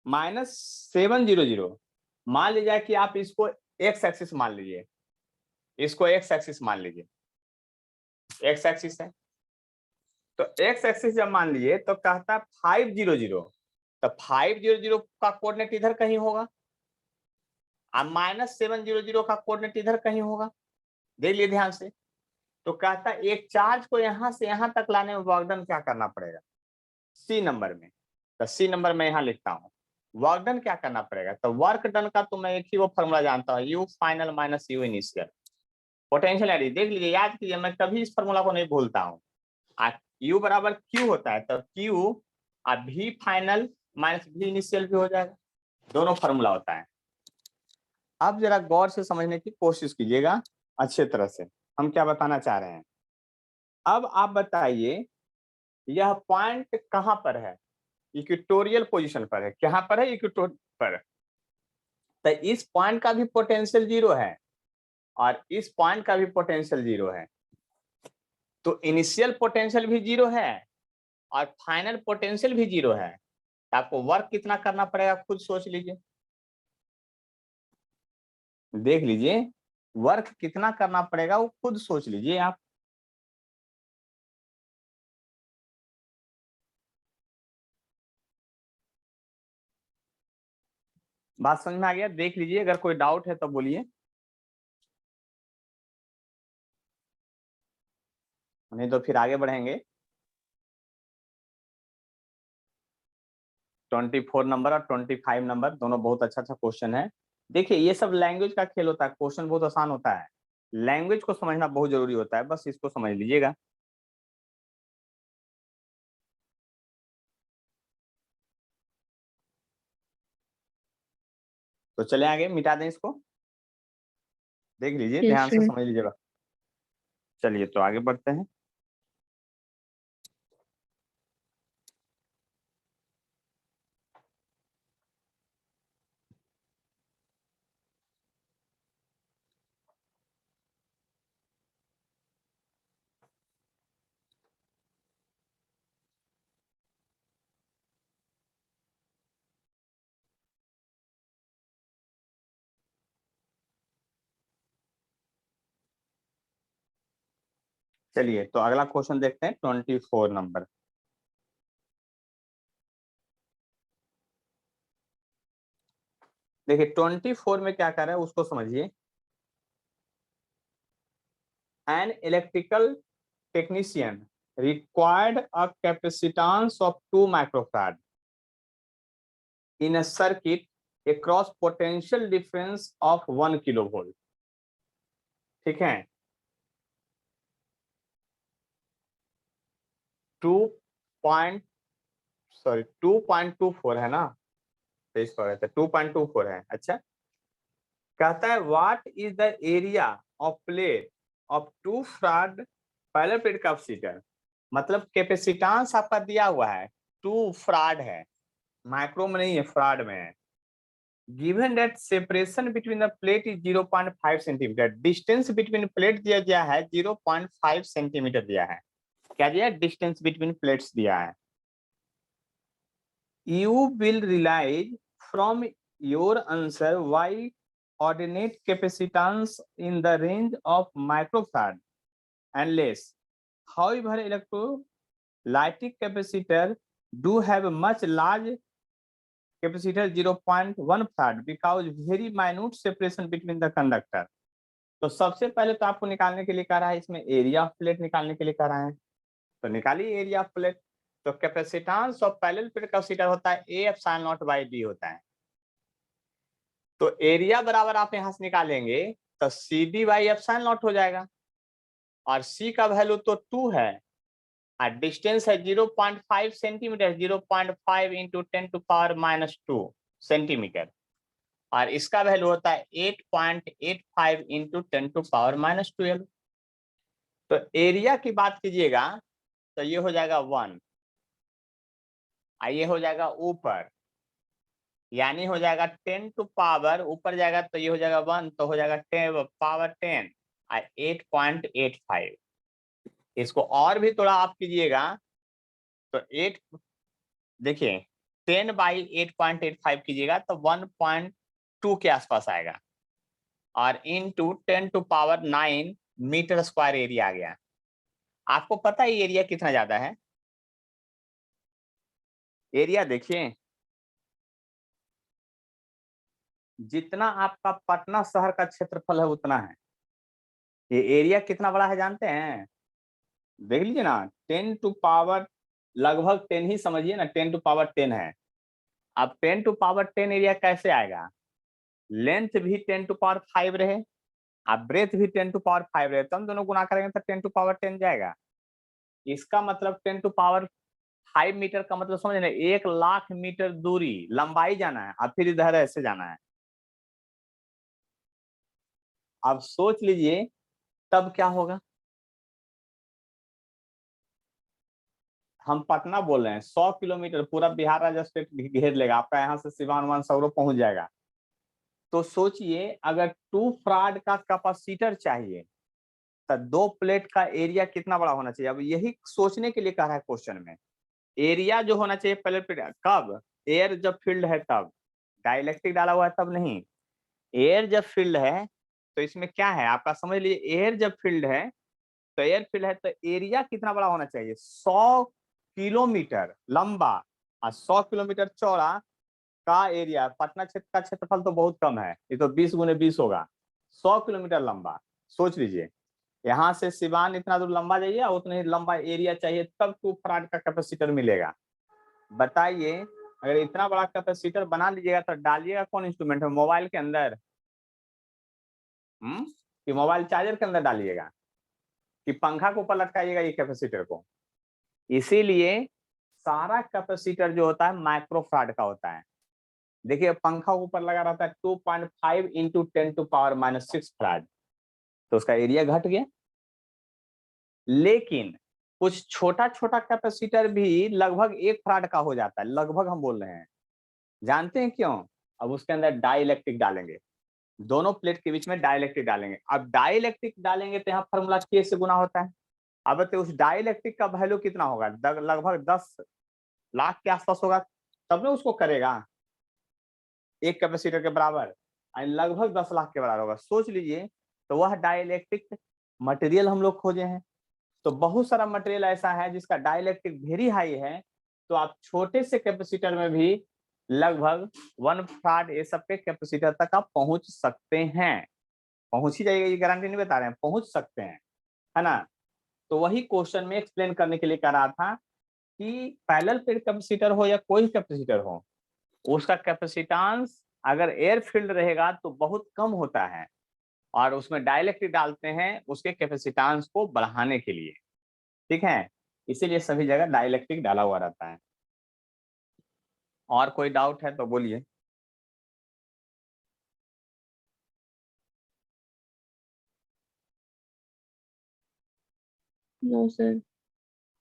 -700। मान लीजिए कि आप इसको एक्स एक्सिस मान लीजिए, इसको एक्स एक्सिस मान लीजिए, एक्स एक्सिस है, तो एक्स एक्सिस जब मान लिए तो कहता है 500, तो 500 का कोऑर्डिनेट इधर कहीं होगा, और -700 का कोऑर्डिनेट इधर कहीं होगा। देख लिए ध्यान से। तो कहता है एक चार्ज को यहां से यहां तक लाने में वर्क डन क्या करना पड़ेगा, सी नंबर में। तो सी नंबर में यहां लिखता हूं, वर्क डन क्या करना पड़ेगा। तो वर्क डन का तो मैं एक ही वो फॉर्मूला जानता हूं, you final minus you initial. Potential energy देख लीजिए, याद कीजिए, मैं कभी इस फॉर्मूला को नहीं भूलता हूँ। U बराबर Q होता है, तो Q और V final minus V initial भी हो जाएगा, दोनों फॉर्मूला होता है। अब जरा गौर से समझने की कोशिश कीजिएगा अच्छे तरह से, हम क्या बताना चाह रहे हैं। अब आप बताइए, यह पॉइंट कहां पर है, इक्वेटोरियल पोजीशन पर है। कहां पर है, इक्वेटोर पर। तो इस पॉइंट का भी पोटेंशियल 0 है, और इस पॉइंट का भी पोटेंशियल 0 है। तो इनिशियल पोटेंशियल भी 0 है और फाइनल पोटेंशियल भी 0 है। आपको वर्क कितना करना पड़ेगा खुद सोच लीजिए, देख लीजिए, वर्क कितना करना पड़ेगा वो खुद सोच लीजिए आप। बात समझ में आ गया? देख लीजिए, अगर कोई डाउट है तो बोलिए, नहीं तो फिर आगे बढ़ेंगे। 24 नंबर और 25 नंबर दोनों बहुत अच्छा अच्छा क्वेश्चन है। देखिए ये सब लैंग्वेज का खेल होता है, क्वेश्चन बहुत आसान होता है, लैंग्वेज को समझना बहुत जरूरी होता है, बस इसको समझ लीजिएगा। तो चले आगे, मिटा दें इसको, देख लीजिए यस ध्यान से सर। समझ लीजिएगा। चलिए तो आगे बढ़ते हैं। चलिए तो अगला क्वेश्चन देखते हैं 24 नंबर। देखिए 24 में क्या कर रहा है उसको समझिए। An electrical technician required a capacitance of 2 microfarad in a circuit across potential difference of 1 kilovolt। ठीक है, 2.24 है ना, 2.24 है। अच्छा, कहता है what is the area of plate of 2 fraud parallel plate capacitor. मतलब कैपेसिटेंस आपका दिया हुआ है 2 फ्राड है, माइक्रो में नहीं है, फ्राड में है। Given that separation between the plate is 0.5 centimetre, distance between plate दिया गया है 0.5 सेंटीमीटर दिया है। क्या दिया, डिस्टेंस बिटवीन प्लेट्स दिया है। You will realise from your answer Y ordinate capacitance in the range of microfarad and less. However, electrolytic capacitor do have a much large capacitor 0.1 farad because very minute separation between the conductor। तो सबसे पहले तो आपको निकालने के लिए कह रहा है, इसमें एरिया ऑफ प्लेट निकालने के लिए कह रहा है, तो निकालिए एरिया ऑफ प्लेट। तो capacitance of parallel plate capacitor होता है A epsilon naught by D होता है। तो एरिया बराबर आप यहां से निकालेंगे तो C D by epsilon naught हो जाएगा, और सी का वैल्यू तो 2 है और डिस्टेंस है 0.5 सेंटीमीटर, 0.5 इंटू 10⁻⁻² सेंटीमीटर, और इसका वैल्यू होता है 8.85 इंटू 10⁻12। तो एरिया की बात कीजिएगा तो ये हो जाएगा 1, ये हो जाएगा ऊपर, यानी हो जाएगा 10 टू पावर, ऊपर जाएगा तो ये हो जाएगा 1, तो हो जाएगा 10 पावर 10 और 8.85। इसको और भी थोड़ा आप कीजिएगा तो 8, देखिए 10 बाई 8.85 कीजिएगा तो 1.2 के आसपास आएगा, और into 10 to power 9 metre square area आ गया। आपको पता है एरिया कितना ज्यादा है? एरिया देखिए, जितना आपका पटना शहर का क्षेत्रफल है उतना है। ये एरिया कितना बड़ा है जानते हैं? देख लीजिए ना, 10 टू पावर लगभग 10 ही समझिए ना, 10 टू पावर 10 है। अब 10 टू पावर 10 एरिया कैसे आएगा? लेंथ भी 10 टू पावर 5 रहे, अब ब्रेथ भी 10 टू पावर 5 रहे, तो हम दोनों गुना करेंगे तो 10 टू पावर 10 जाएगा। इसका मतलब 10 टू पावर 5 मीटर का मतलब समझ रहे, 1,00,000 मीटर दूरी लंबाई जाना है, अब फिर इधर ऐसे जाना है। अब सोच लीजिए तब क्या होगा। हम पटना बोल रहे हैं, 100 किलोमीटर पूरा बिहार राज्य स्टेट घेर लेगा, आपका यहाँ से सिवान वान सौरव पहुंच जाएगा। तो सोचिए अगर 2 फ्राड का कैपेसिटर चाहिए तो 2 प्लेट का एरिया कितना बड़ा होना चाहिए। अब यही सोचने के लिए कह रहा है क्वेश्चन में। एरिया जो होना चाहिए पहले प्लेट, कब? एयर जब फील्ड है तब, डाइलेक्ट्रिक डाला हुआ है तब नहीं। एयर जब फील्ड है तो इसमें क्या है आपका समझ लीजिए, एयर जब फील्ड है तो एयर फील्ड है तो एरिया कितना बड़ा होना चाहिए, 100 किलोमीटर लंबा और 100 किलोमीटर चौड़ा का एरिया। पटना क्षेत्र का क्षेत्रफल तो बहुत कम है, ये तो 20 गुने 20 होगा, 100 किलोमीटर लंबा। सोच लीजिए यहाँ से सिवान इतना दूर लंबा जाइए, उतना ही लंबा एरिया चाहिए, तब 2 फराड का कैपेसिटर मिलेगा। बताइए अगर इतना बड़ा कैपेसिटर बना लीजिएगा तो डालिएगा कौन इंस्ट्रूमेंट है, मोबाइल के अंदर कि मोबाइल चार्जर के अंदर डालिएगा, कि पंखा के ऊपर लटकाइएगा ये कैपेसिटर को। इसीलिए सारा कैपेसिटर जो होता है माइक्रो फराड का होता है। देखिए पंखा ऊपर लगा रहता है 2.5 इंटू 10⁻⁻6 फराड, तो उसका एरिया घट गया। लेकिन कुछ छोटा छोटा कैपेसिटर भी लगभग 1 फराड का हो जाता है, लगभग हम बोल रहे हैं। जानते हैं क्यों? अब उसके अंदर डाइलेक्ट्रिक डालेंगे, दोनों प्लेट के बीच में डाइलेक्ट्रिक डालेंगे। अब डाइलेक्ट्रिक डालेंगे तो यहाँ फॉर्मूला K से गुना होता है। अब तो उस डाइलेक्ट्रिक का वैल्यू कितना होगा, लगभग 10 लाख के आसपास होगा, तब ना उसको करेगा एक कैपेसिटर के बराबर, लगभग 10 लाख के बराबर होगा। सोच लीजिए, तो वह डाइलेक्ट्रिक मटेरियल हम लोग खोजे हैं, तो बहुत सारा मटेरियल ऐसा है जिसका डाइलेक्ट्रिक वेरी हाई है, तो आप छोटे से कैपेसिटर में भी लगभग 1 फराड ये सब के कैपेसिटर तक आप पहुंच सकते हैं। पहुंच ही जाइएगा, ये गारंटी नहीं बता रहे हैं, पहुंच सकते हैं, है ना। तो वही क्वेश्चन में एक्सप्लेन करने के लिए कह रहा था कि पैरेलल प्लेट कैपेसिटर हो या कोई कैपेसिटर हो, उसका कैपेसिटेंस अगर एयर फील्ड रहेगा तो बहुत कम होता है, और उसमें डाइलेक्ट्रिक डालते हैं उसके कैपेसिटेंस को बढ़ाने के लिए, ठीक है। इसीलिए सभी जगह डाइलेक्ट्रिक डाला हुआ रहता है। और कोई डाउट है तो बोलिए। No sir.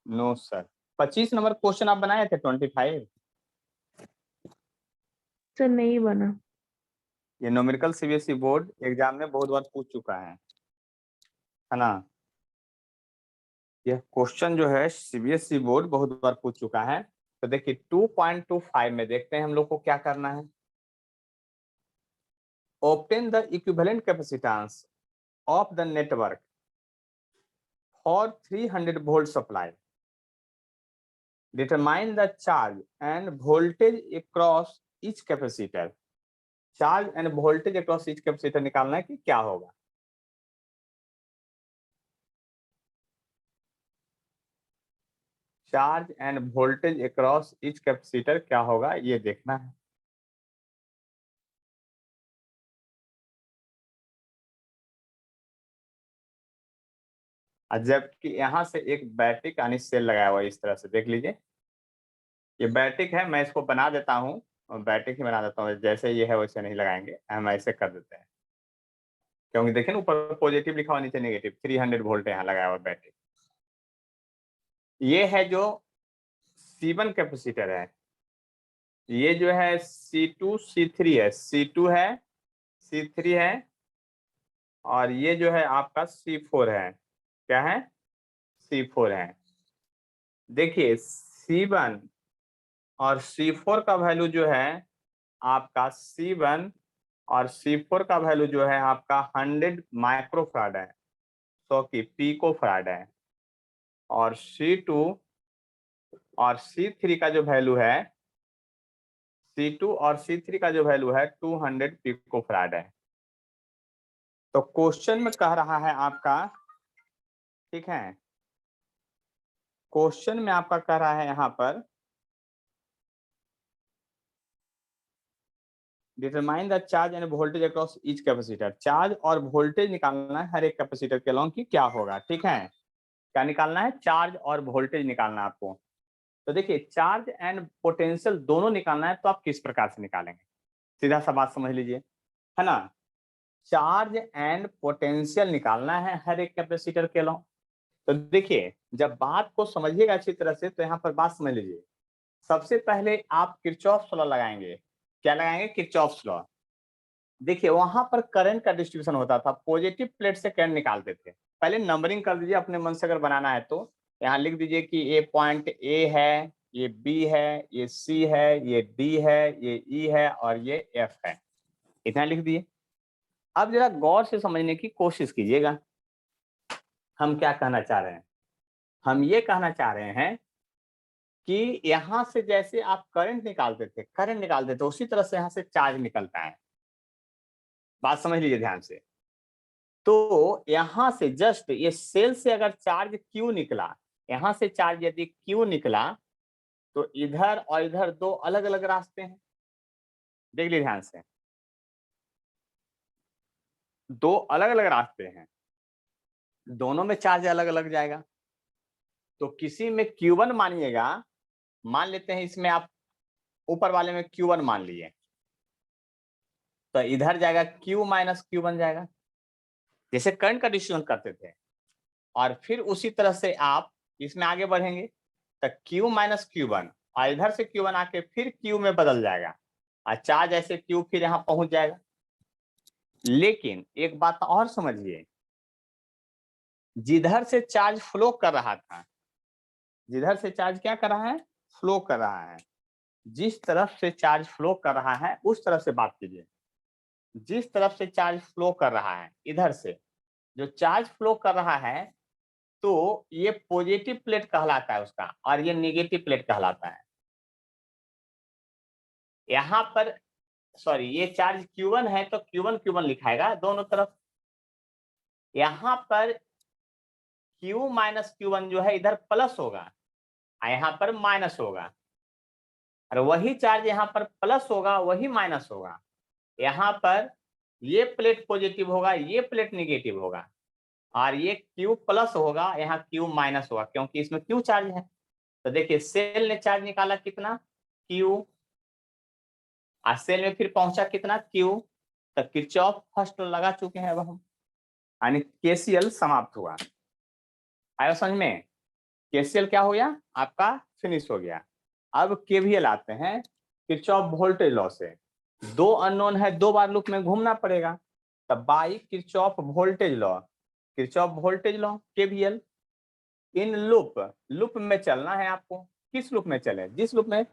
No sir. 25 number question आप बनाए थे 25। सर नहीं बना। ये न्यूमेरिकल सीबीएसई बोर्ड एग्जाम में बहुत बार पूछ चुका है ना। ये क्वेश्चन जो है सीबीएसई बोर्ड बहुत बार पूछ चुका है। तो देखिए 2.25 में देखते हैं हम लोग को क्या करना है। obtain the equivalent capacitance of the network for 300 volt supply. Determine the charge and voltage across each capacitor. Charge end voltage across each capacitor निकालना है कि क्या होगा। Charge end voltage across each capacitor क्या होगा ये देखना है। जबकि यहाँ से एक बैटरी का सेल लगाया हुआ है, इस तरह से देख लीजिए। ये बैटरी है, मैं इसको बना देता हूँ, बैटरी ही बना देता हूँ, जैसे ये है वैसे नहीं लगाएंगे, हम ऐसे कर देते हैं। क्योंकि देखिए ना ऊपर पॉजिटिव लिखा हुआ नीचे नेगेटिव, 300 वोल्ट यहाँ लगाया हुआ बैटरी। ये है जो C1 कैपेसिटर है, ये जो है C2 C3 है, C2 है C3 है, और ये जो है आपका C4 है। क्या है? C4 है। देखिए C1 और C4 का वैल्यू जो है आपका C1 और C4 का वैल्यू जो है आपका 100 माइक्रोफराड है, 100 की पिकोफराड है। और C2 और C3 का जो वैल्यू है, C2 और C3 का जो वैल्यू है 200 पिकोफराड है। तो क्वेश्चन में कह रहा है आपका, ठीक है, क्वेश्चन में आपका कह रहा है यहाँ पर determine the charge end voltage across each capacitor. Charge और वोल्टेज निकालना है हर एक कैपेसिटर के अलॉन्ग की क्या होगा, ठीक है। क्या निकालना है? चार्ज और वोल्टेज निकालना है आपको। तो देखिए चार्ज एंड पोटेंशियल दोनों निकालना है, तो आप किस प्रकार से निकालेंगे, सीधा सा बात समझ लीजिए, है ना। चार्ज एंड पोटेंशियल निकालना है हर एक कैपेसिटर के अलॉन्ग। तो देखिए जब बात को समझिएगा अच्छी तरह से तो यहाँ पर बात समझ लीजिए। सबसे पहले आप किरचॉफ लॉ लगाएंगे। क्या लगाएंगे? Kirchhoff law. देखिए वहां पर करंट का डिस्ट्रीब्यूशन होता था, पॉजिटिव प्लेट से करंट निकालते थे। पहले नंबरिंग कर दीजिए अपने मन से, अगर बनाना है तो यहाँ लिख दीजिए कि ये पॉइंट ए है, ये बी है, ये सी है, ये डी है, ये ई है और ये एफ है। इतना लिख दिए। अब जरा गौर से समझने की कोशिश कीजिएगा हम क्या कहना चाह रहे हैं। हम ये कहना चाह रहे हैं कि यहाँ से जैसे आप करंट निकालते थे उसी तरह से यहाँ से चार्ज निकलता है। बात समझ लीजिए ध्यान से। तो यहां से जस्ट ये सेल से अगर चार्ज क्यू निकला, यहां से चार्ज यदि क्यू निकला, तो इधर और इधर दो अलग अलग रास्ते हैं। देख लीजिए ध्यान से, दो अलग अलग रास्ते हैं, दोनों में चार्ज अलग अलग जाएगा। तो किसी में Q1 मानिएगा, मान लेते हैं इसमें आप ऊपर वाले में Q1 मान लिए, तो इधर जाएगा Q माइनस Q बन जाएगा, जैसे करंट का डिस्ट्रीब्यूशन करते थे। और फिर उसी तरह से आप इसमें आगे बढ़ेंगे तो Q माइनस Q1, और इधर से Q1 आके फिर Q में बदल जाएगा, और चार्ज ऐसे Q फिर यहाँ पहुंच जाएगा। लेकिन एक बात और समझिए, जिधर से चार्ज फ्लो कर रहा था, जिधर से चार्ज क्या कर रहा है? फ्लो कर रहा है। जिस तरफ से चार्ज फ्लो कर रहा है उस तरफ से बात कीजिए। जिस तरफ से चार्ज फ्लो कर रहा है, इधर से जो चार्ज फ्लो कर रहा है तो ये पॉजिटिव प्लेट कहलाता है उसका, और ये नेगेटिव प्लेट कहलाता है। यहाँ पर सॉरी, ये चार्ज Q1 है तो Q1 लिखाएगा दोनों तरफ। यहाँ पर Q माइनस Q1 जो है इधर प्लस होगा और यहाँ पर माइनस होगा, और वही चार्ज यहाँ पर प्लस होगा वही माइनस होगा। यहाँ पर ये प्लेट पॉजिटिव होगा, ये प्लेट नेगेटिव होगा, और ये Q प्लस होगा, यहाँ Q माइनस होगा, क्योंकि इसमें Q चार्ज है। तो देखिए सेल ने चार्ज निकाला कितना, Q, और सेल में फिर पहुंचा कितना, Q। तो किरचॉफ फर्स्ट लगा चुके हैं अब हम, यानी KCL समाप्त हुआ। आया समझ में? KCL क्या हो गया आपका, फिनिश हो गया। अब KVL आते हैं, किरचॉफ वोल्टेज लॉ से। दो अननोन है, दो बार लूप में घूमना पड़ेगा, तब by Kirchhoff voltage law, Kirchhoff voltage law KVL। In loop में चलना है आपको। किस लूप में चले, जिस लूप में,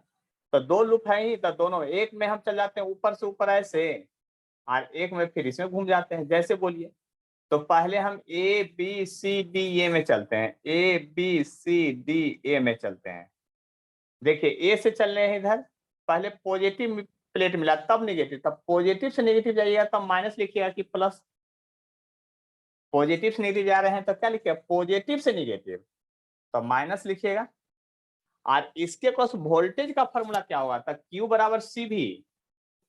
तो दो लूप है ही, तो दोनों एक में हम चल जाते हैं ऊपर से ऊपर ऐसे, और एक में फिर इसमें घूम जाते हैं, जैसे बोलिए। तो पहले हम ABCDA में चलते हैं, ABCDA में चलते हैं। देखिए A से चल रहे हैं इधर, पहले पॉजिटिव प्लेट मिला तब नेगेटिव, तब पॉजिटिव से नेगेटिव जाइएगा तब माइनस लिखिएगा कि प्लस। पॉजिटिव से नेगेटिव जा रहे हैं तो क्या लिखिएगा, पॉजिटिव से नेगेटिव, तो माइनस लिखिएगा। और इसके क्रॉस वोल्टेज का फॉर्मूला क्या होगा, तो Q बराबर CV।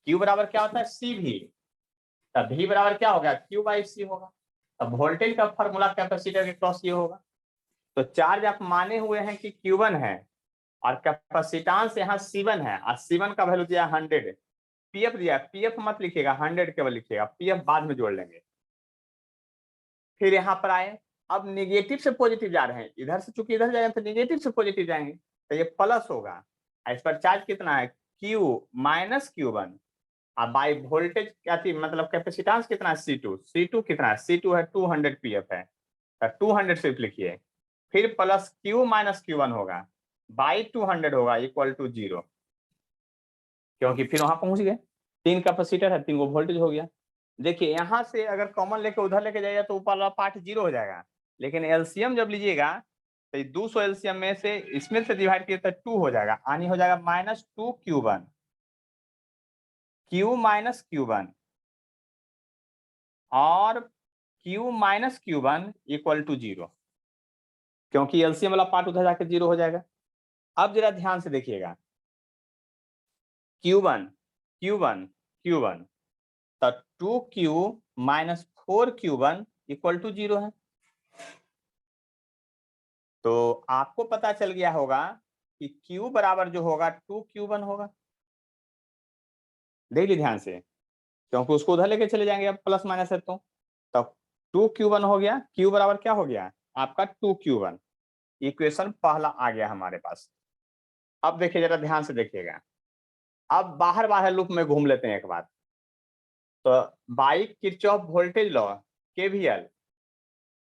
Q बराबर क्या होता है, CV। तब V बराबर क्या होगा, Q बाई C होगा। अब वोल्टेज का फॉर्मूला कैपेसिटर के क्रॉस ये होगा। तो चार्ज आप माने हुए हैं कि Q1 है, और कैपेसिटेंस यहाँ C1 है, और C1 का वैल्यू दिया 100। PF दिया, PF मत लिखिएगा, 100 केवल लिखिएगा, PF बाद में जोड़ लेंगे। फिर यहाँ पर आए, अब निगेटिव से पॉजिटिव जा रहे हैं, इधर से चूंकि इधर जाएंगे तो निगेटिव से पॉजिटिव जाएंगे, तो ये प्लस होगा। इस पर चार्ज कितना है, Q माइनस Q1, और बाई वोल्टेज क्या थी, मतलब कैपेसिटेंस कितना है, C2 कितना है, C2 है 200 PF है, तो 200 सिर्फ लिखिए। फिर प्लस Q माइनस Q1 होगा, बाई 200 होगा, इक्वल टू 0, क्योंकि फिर वहां पहुंच गए। 3 कैपेसिटर है, 3 को वोल्टेज हो गया। देखिए यहाँ से अगर कॉमन लेके उधर लेके जाइए तो ऊपर वाला पार्ट 0 हो जाएगा, लेकिन एलसीएम जब लीजिएगा तो 200 एलसीएम में से इसमें से डिवाइड किए तो 2 हो जाएगा, यानी हो जाएगा -2Q1, Q माइनस Q1, और Q minus Q1 equal to 0, क्योंकि एलसीएम वाला पार्ट उधर जाकर 0 हो जाएगा। अब जरा ध्यान से देखिएगा, Q1 Q1 Q1, तो 2Q minus 4Q1 equal to 0 है। तो आपको पता चल गया होगा कि Q बराबर जो होगा 2Q1 होगा। देख लीजिए ध्यान से, क्योंकि उसको उधर लेके चले जाएंगे, अब प्लस माइनस है तो 2Q1 हो गया। Q बराबर क्या हो गया आपका 2Q1। इक्वेशन पहला आ गया हमारे पास। अब देखिए जरा ध्यान से देखिएगा, अब बाहर बाहर लूप में घूम लेते हैं एक बार। तो by Kirchhoff voltage law KVL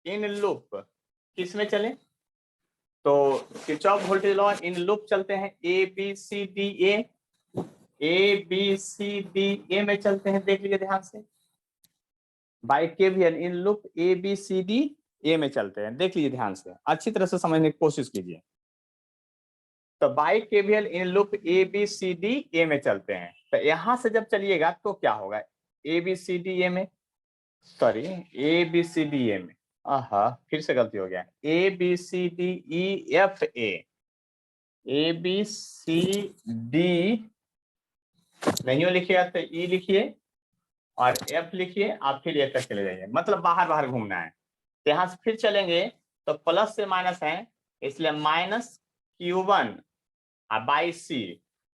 in loop किस में चले, तो Kirchhoff voltage law in loop चलते हैं ABCDA में चलते हैं। देख लीजिए ध्यान से, by KVL in loop ABCDA में चलते हैं। देख लीजिए ध्यान से, अच्छी तरह से समझने की कोशिश कीजिए। तो by KVL in loop ABCDA में चलते हैं, तो यहां से जब चलिएगा तो क्या होगा, ABCDA में, सॉरी ABCDA में, फिर से गलती हो गया, ABCDEFA, ABCD नहीं लिखिएगा तो E लिखिए और F लिखिए, आप फिर ये तक चले जाइए, मतलब बाहर बाहर घूमना है। तो यहाँ से फिर चलेंगे तो प्लस से माइनस है, इसलिए माइनस Q1 बाई C,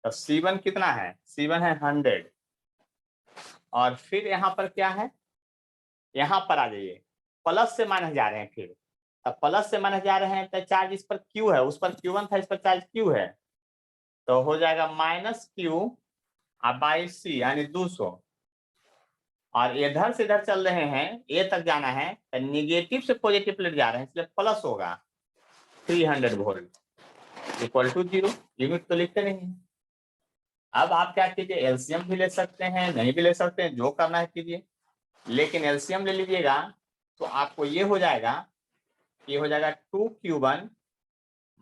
तो C1 कितना है, C1 है 100, और फिर यहाँ पर क्या है, यहाँ पर आ जाइए, प्लस से माइनस जा रहे हैं, फिर अब प्लस से माइनस जा रहे हैं तो चार्ज इस पर Q है, उस पर Q1 था, इस पर चार्ज Q है, तो हो जाएगा -Q बाई C यानी 200, और इधर से इधर चल रहे हैं, ए तक जाना है तो निगेटिव से पॉजिटिव प्लेट जा रहे हैं, इसलिए प्लस होगा 300 वोल्ट इक्वल टू 0। यूनिट तो लिखते नहीं है। अब आप क्या कीजिए, एलसीएम भी ले सकते हैं, नहीं भी ले सकते हैं, जो करना है कीजिए, लेकिन एलसीएम ले लीजिएगा तो आपको ये हो जाएगा ये हो जाएगा 2q1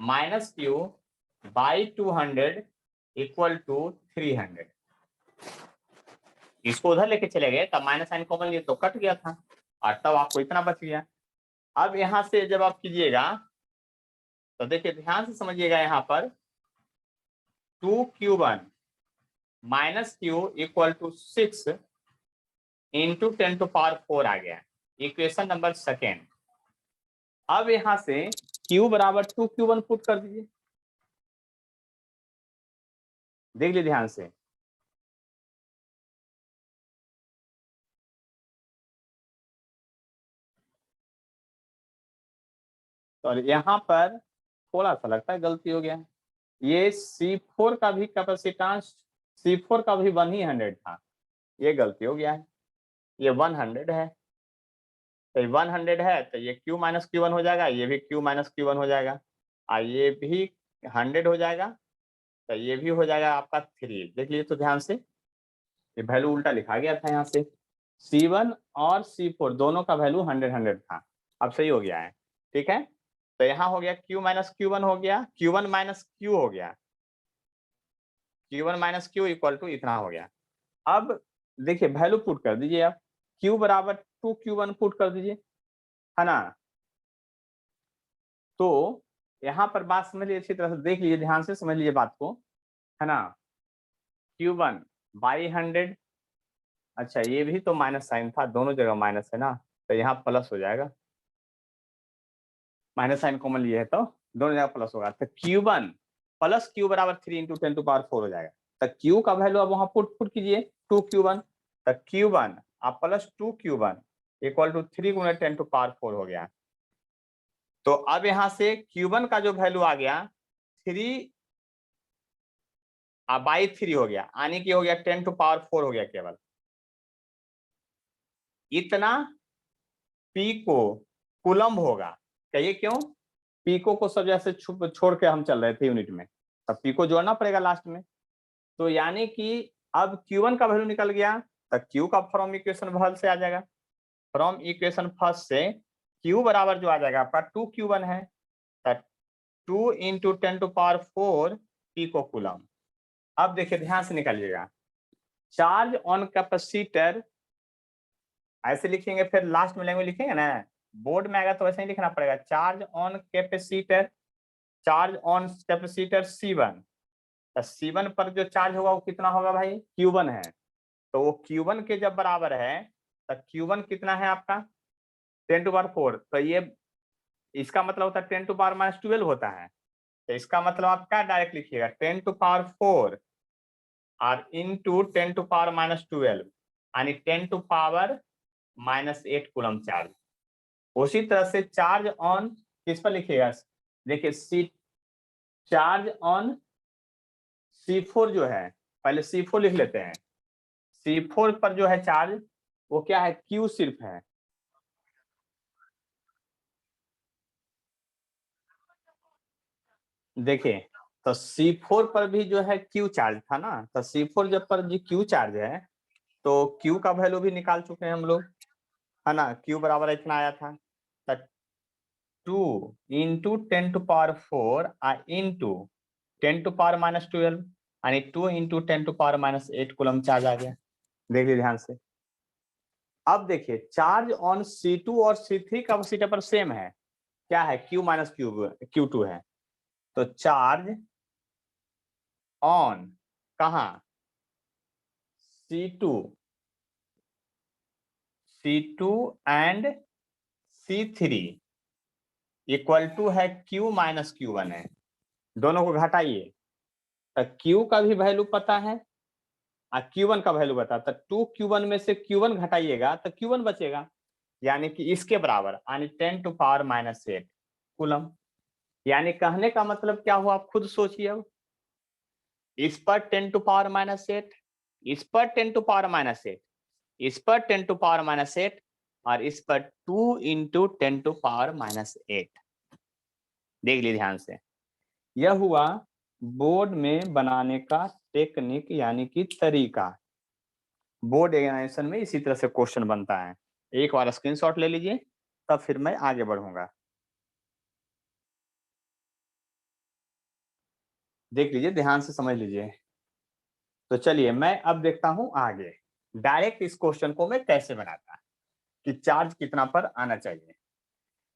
minus q by 200 equal to 300। इसको उधर लेके चले गए तब माइनस साइन कॉमन लिए तो कट गया था और तब आपको इतना बच गया। अब यहां से जब आप कीजिएगा तो देखिए ध्यान से समझिएगा, यहाँ पर 2q1 minus q equal to 6 into 10⁴ आ गया, इक्वेशन नंबर सेकेंड। अब यहां से q बराबर 2q1 पुट कर दीजिए, देख लीजिए ध्यान से। तो यहाँ पर थोड़ा सा लगता है गलती हो गया, ये C4 का भी कैपेसिटेंस C4 का भी 100 था, ये गलती हो गया है, ये 100 है। तो 100 है तो ये q माइनस q1 हो जाएगा, ये भी q माइनस q1 हो जाएगा, और ये भी 100 हो जाएगा, तो ये भी हो जाएगा आपका 3। देख लीजिए तो ध्यान से, ये वैल्यू उल्टा लिखा गया था यहाँ से, C1 और C4 दोनों का वैल्यू 100 था, अब सही हो गया है। ठीक है, तो यहाँ हो गया q माइनस q1 हो गया, q1 माइनस q हो गया, q1 minus q equal to इतना हो गया। अब देखिए वैल्यू पुट कर दीजिए आप, q बराबर 2q1 पुट कर दीजिए, है ना। तो यहाँ पर बात समझ लीजिए, अच्छी तरह से देख लीजिए, ध्यान से समझ लीजिए बात को, है ना। q1 बाई 100, अच्छा ये भी तो माइनस साइन था, दोनों जगह माइनस है ना, तो यहाँ प्लस हो जाएगा, माइनस साइन कॉमन लिए है तो दोनों जगह प्लस होगा, तो q1 प्लस q बराबर 3 इंटू 10⁴ हो जाएगा। तो q का वैल्यू अब वहां पुट कीजिए 2q1, तो q1 आप प्लस 2q1 इक्वल टू 3 गुना 10⁴ हो गया। तो अब यहां से q1 का जो वैल्यू आ गया 3 बाई 3 हो गया, यानी कि हो गया 10⁴ हो गया केवल, इतना पीको कूलम्ब होगा। कहिए क्यों, पीको को सब जैसे छोड़ के हम चल रहे थे यूनिट में, तब पीको जोड़ना पड़ेगा लास्ट में। तो यानी कि अब q1 का वैल्यू निकल गया, तो q का फ्रॉम इक्वेशन फर्स्ट से आ जाएगा, फ्रॉम इक्वेशन फर्स्ट से q बराबर जो आ जाएगा आपका 2q1 है, तो 2 इंटू 10⁴ पीको कूलम्ब। अब देखिए ध्यान से निकालिएगा, चार्ज ऑन कैपेसिटर ऐसे लिखेंगे, फिर लास्ट में लैंग्वेज लिखेंगे ना, बोर्ड में आएगा तो वैसे ही लिखना पड़ेगा, charge on capacitor, charge on capacitor C1, तो C1 पर जो चार्ज होगा वो कितना होगा भाई, q1 है, तो वो q1 के जब बराबर है तो q1 कितना है आपका 10⁴, तो ये इसका मतलब होता है 10⁻⁻12 होता है, तो इसका मतलब आप क्या डायरेक्ट लिखिएगा 10⁴ और इंटू 10⁻⁻12 यानी 10⁻⁻8 कूलम चार्ज। उसी तरह से चार्ज ऑन किस पर लिखिएगा, देखिए सी चार्ज ऑन C4 जो है, पहले C4 लिख लेते हैं, C4 पर जो है चार्ज वो क्या है, Q सिर्फ है, देखिए तो C4 पर भी जो है Q चार्ज था ना, तो C4 जब पर जो Q चार्ज है तो Q का वैल्यू भी निकाल चुके हैं हम लोग, है ना, Q बराबर इतना आया था, तो 2 इंटू 10⁴ इंटू 10⁻⁻12 यानी 2 इंटू 10⁻⁸ कूलम चार्ज आ गया। देखिए ध्यान से, अब देखिए चार्ज ऑन C2 और C3 कैपेसिटर पर सेम है, क्या है Q माइनस Q2 है, तो चार्ज ऑन कहा C2 and C3 equal to है Q माइनस Q1 है, दोनों को घटाइए, तो Q का भी वैल्यू पता है और Q1 का वैल्यू बता, तो 2q1 में से Q1 घटाइएगा तो Q1 बचेगा, यानी कि इसके बराबर यानी 10⁻⁻8 कूलम। यानी कहने का मतलब क्या हुआ, आप खुद सोचिए, अब इस पर 10⁻⁻8, इस पर 10⁻⁻8, इस पर 10⁻⁻8 और इस पर 2 इंटू 10⁻⁻8। देख लीजिए ध्यान से, यह हुआ बोर्ड में बनाने का टेक्निक यानी कि तरीका। बोर्ड एग्जामिनेशन में इसी तरह से क्वेश्चन बनता है, एक बार स्क्रीनशॉट ले लीजिए तब फिर मैं आगे बढ़ूंगा। देख लीजिए, ध्यान से समझ लीजिए। तो चलिए मैं अब देखता हूं आगे डायरेक्ट इस क्वेश्चन को मैं कैसे बनाता कि चार्ज कितना पर आना चाहिए।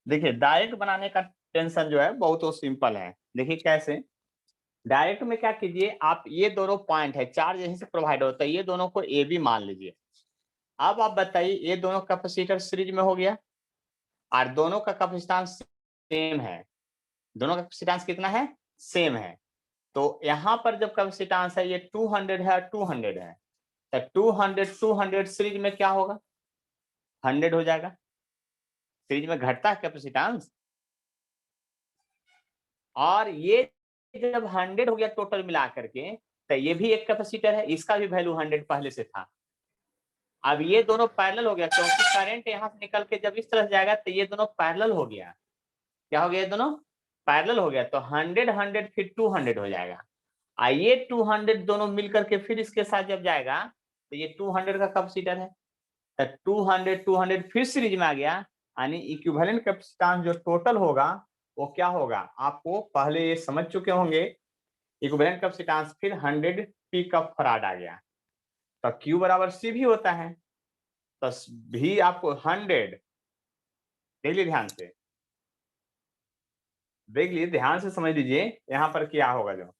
देखिए डायरेक्ट बनाने का टेंशन जो है बहुत तो सिंपल है। देखिए कैसे डायरेक्ट में क्या कीजिए, आप ये दोनों पॉइंट है चार्ज यहीं से प्रोवाइड होता है, ये दोनों को ए बी मान लीजिए। अब आप बताइए ये दोनों कैपेसिटर सीरीज में हो गया और दोनों का कैपेसिटेंस सेम है। दोनों का कैपेसिटेंस कितना है, सेम है। तो यहाँ पर जब कैपेसिटेंस है ये 200 है और 200 है, तो 200 सीरीज में क्या होगा, 100 हो जाएगा। सीरीज में घटता है कैपेसिटेंस, और ये जब 100 हो गया टोटल मिला करके, तो ये भी एक कैपेसिटर है, इसका भी वैल्यू 100 पहले से था। अब ये दोनों पैरेलल हो गया क्योंकि करंट यहाँ से निकल के जब इस तरह जाएगा तो ये दोनों पैरेलल हो गया। क्या हो गया, ये दोनों पैरेलल हो गया, तो 100 100 फिर 200 हो जाएगा। आइए 200 दोनों मिलकर के फिर इसके साथ जब जाएगा तो ये 200 का कैपेसिटर है, तो 200 200 फिर सीरीज में आ गया, यानी इक्विवेलेंट कैपेसिटेंस जो टोटल होगा वो क्या होगा, आपको पहले ये समझ चुके होंगे। इक्विवेलेंट कैपेसिटेंस फिर 100 पीक ऑफ फराड आ गया, तो Q बराबर C भी होता है, तो भी आपको 100, देख लीजिए ध्यान से, देख लीजिए ध्यान से समझ लीजिए यहाँ पर क्या होगा। जो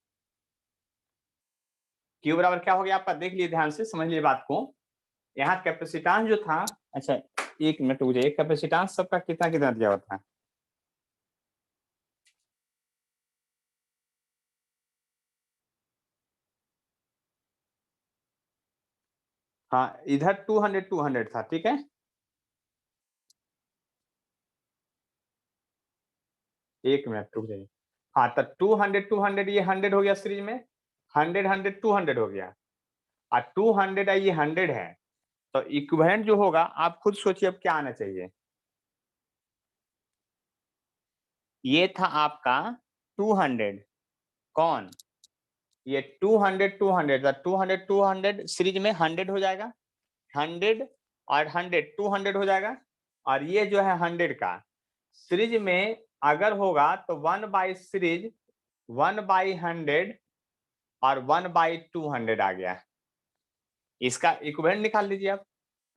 Q बराबर क्या हो गया आपका, देख लीजिए ध्यान से समझ लीजिए बात को। यहाँ कैपेसिटेंस जो था, अच्छा एक मिनट रुक जाइए, कैपेसिटेंस सबका कितना कितना दिया होता है। हाँ इधर 200 200 था, ठीक है। एक मिनट रुक जाइए। हाँ तो 200 200 ये 100 हो गया सीरीज में, 100 100 200 हो गया, और 200 है ये 100 है, तो इक्विवेलेंट जो होगा आप खुद सोचिए अब क्या आना चाहिए। ये था आपका 200, कौन, ये 200 200 था, 200 200 सीरीज में 100 हो जाएगा, 100 और 100 200 हो जाएगा, और ये जो है 100 का सीरीज में अगर होगा तो 1 बाई सीरीज 1 बाई 100 और 1 बाई 200 आ गया। इसका इक्विवेलेंट निकाल लीजिए आप,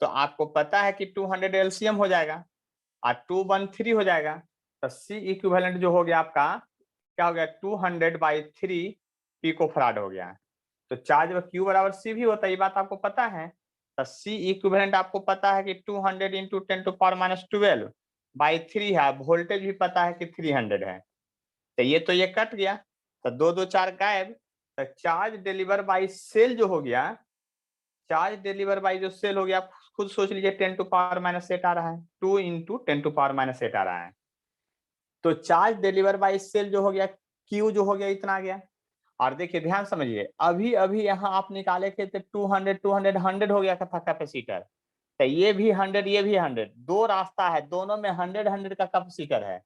तो आपको पता है कि 200 एलसीएम हो जाएगा और 213 हो जाएगा, तो सी इक्विवेलेंट जो हो गया आपका क्या हो गया, 200 बाई 3 पिको फराड हो गया। तो चार्ज में Q बराबर C भी होता है, ये बात आपको पता है। तो C इक्विवेलेंट आपको पता है कि 200 इंटू 10⁻12 बाई 3 है, वोल्टेज भी पता है कि 300 है, तो ये कट गया, तो 2 2 4 गायब। तो चार्ज डिलीवर बाई सेल जो हो गया, चार्ज डिलीवर बाई जो सेल हो गया, आप खुद सोच लीजिए 10⁻8 आ रहा है, 2 इंटू 10⁻8 आ रहा है। तो चार्ज डिलीवर बाई सेल जो हो गया, Q जो हो गया इतना आ गया। और देखिए ध्यान समझिए, अभी अभी यहाँ आप निकाले थे तो 200 200 100 हो गया था कैपेसिटर, तो ये भी 100 ये भी 100, दो रास्ता है, दोनों में 100 100 का कैपेसिटर है,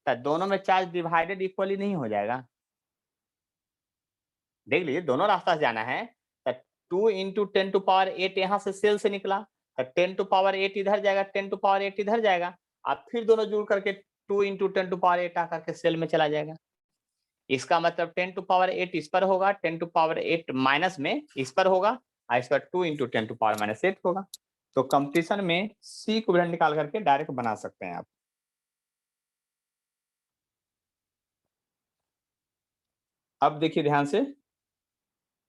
तो दोनों में चार्ज डिवाइडेड इक्वली नहीं हो जाएगा। देख लीजिए दोनों रास्ता से जाना है, तो 2 इंटू 10⁸ यहाँ से सेल से निकला, तो 10⁸ इधर जाएगा, 10⁸ इधर जाएगा, अब फिर दोनों जुड़ करके 2 इंटू 10⁸ आकर के सेल में चला जाएगा। इसका मतलब 10⁸ इस पर होगा, 10⁸ माइनस में इस पर होगा, और इस पर 2 इंटू 10⁻8 होगा। तो कंपटीशन में सी इक्विवेलेंट निकाल करके डायरेक्ट बना सकते हैं आप। अब देखिए ध्यान से,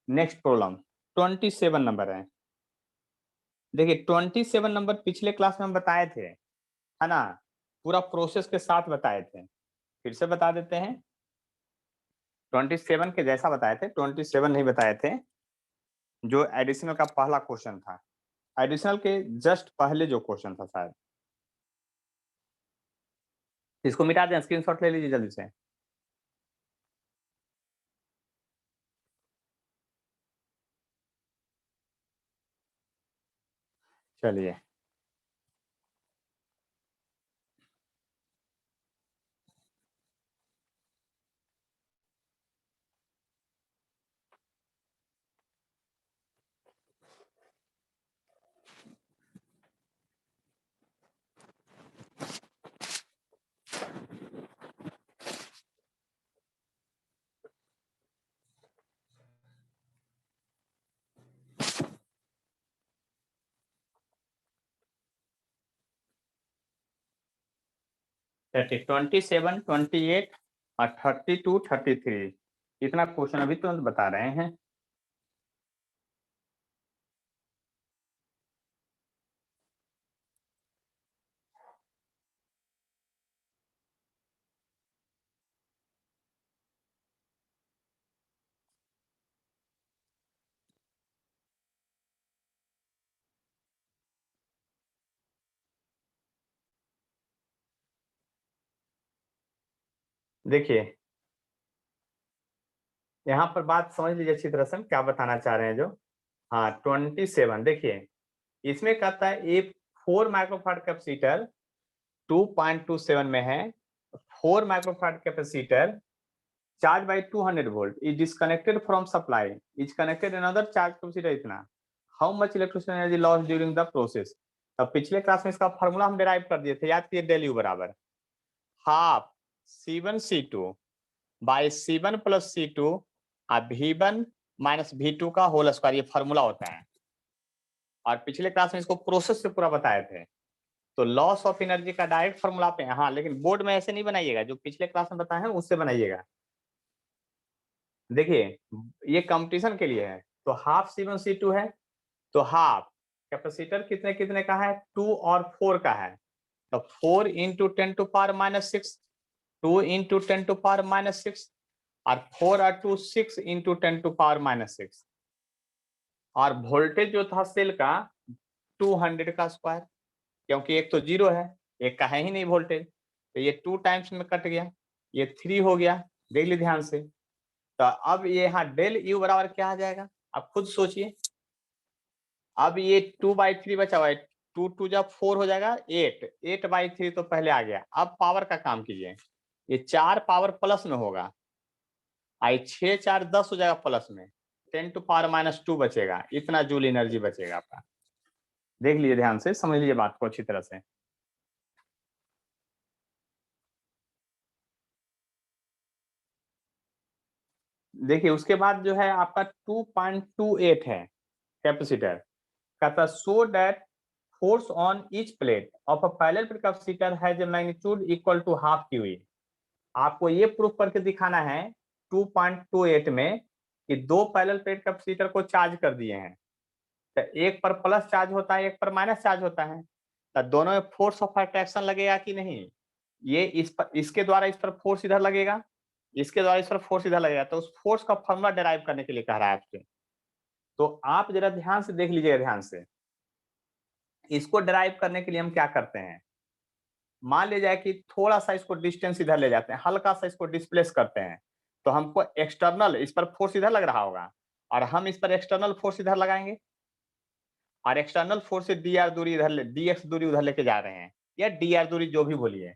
नेक्स्ट प्रॉब्लम 27 नंबर है। देखिए 27 नंबर पिछले क्लास में हम बताए थे, है ना, पूरा प्रोसेस के साथ बताए थे, फिर से बता देते हैं। 27 के जैसा बताए थे, 27 नहीं बताए थे, जो एडिशनल का पहला क्वेश्चन था, एडिशनल के जस्ट पहले जो क्वेश्चन था शायद, इसको मिटा दें, स्क्रीनशॉट ले लीजिए जल्दी से। चलिए 27, 28 और 32, 33 इतना क्वेश्चन अभी तुरंत बता रहे हैं। देखिए यहाँ पर बात समझ लीजिए अच्छी तरह से हम क्या बताना चाह रहे हैं जो। हाँ 27 देखिए इसमें कहता है ए 4 माइक्रोफारड कैपेसिटर 2.27 में है। 4 microfarad capacitor charge by 200 volt is disconnected from supply is connected another charge capacitor इतना how much electricity energy loss during the process. अब पिछले क्लास में इसका फॉर्मूला हम डिराइव कर दिए थे, याद किए, डेल यू बराबर half C1 C2 by C1 plus C2 और V1 माइनस V2 का होल स्क्वायर, ये फॉर्मूला होता है। और पिछले क्लास में इसको प्रोसेस से पूरा बताए थे। तो लॉस ऑफ एनर्जी का डायरेक्ट फॉर्मूला पे, हाँ लेकिन बोर्ड में ऐसे नहीं बनाइएगा, जो पिछले क्लास में बताए हैं उससे बनाइएगा। देखिए ये कंपटीशन के लिए है, तो हाफ C1 C2 है, तो हाफ कैपेसिटर कितने कितने का है, 2 और 4 का है, तो 4 इंटू 10⁻⁻6, 2 इंटू 10⁻⁻6 और 4 और 2 6 इंटू 10⁻⁻6। और वोल्टेज जो था सेल का 200 का स्क्वायर, क्योंकि एक तो जीरो है, एक का है ही नहीं वोल्टेज, तो ये 2 टाइम्स में कट गया, ये 3 हो गया। देख लीजिए ध्यान से, तो अब ये यहाँ डेल यू बराबर क्या आ जाएगा, आप खुद सोचिए। अब ये 2/3 बचा हुआ है, 2 2 जब 4 हो जाएगा 8, 8/3 तो पहले आ गया। अब पावर का काम कीजिए, ये 4 पावर प्लस में होगा, आई 6 4 10 हो जाएगा प्लस में, 10⁻⁻2 बचेगा, इतना जूल एनर्जी बचेगा आपका। देख लीजिए ध्यान से, समझ लीजिए बात को अच्छी तरह से। देखिए उसके बाद जो है आपका 2.28 है कैपेसिटर, कहता so that force on each plate of a parallel plate capacitor has a magnitude equal to half Q. आपको ये प्रूफ करके दिखाना है 2.28 में कि दो पैरेलल प्लेट कैपेसिटर को चार्ज कर दिए हैं, तो एक पर प्लस चार्ज होता है, एक पर माइनस चार्ज होता है, तो दोनों में फोर्स ऑफ अट्रैक्शन लगेगा कि नहीं। ये इस पर, इसके द्वारा इस पर फोर्स इधर लगेगा, इसके द्वारा इस पर फोर्स इधर लगेगा, तो उस फोर्स का फॉर्मूला डिराइव करने के लिए कह रहा है आपसे। तो आप जरा ध्यान से देख लीजिएगा, ध्यान से इसको डिराइव करने के लिए हम क्या करते हैं, मान ले जाए कि थोड़ा सा इसको डिस्टेंस इधर ले जाते हैं, हल्का सा इसको डिस्प्लेस करते हैं, तो हमको एक्सटर्नल इस पर फोर्स इधर लग रहा होगा, और हम इस पर एक्सटर्नल फोर्स इधर लगाएंगे, और एक्सटर्नल फोर्स से डी आर दूरी इधर, dx दूरी उधर लेके जा रहे हैं, या डी आर दूरी जो भी बोलिए,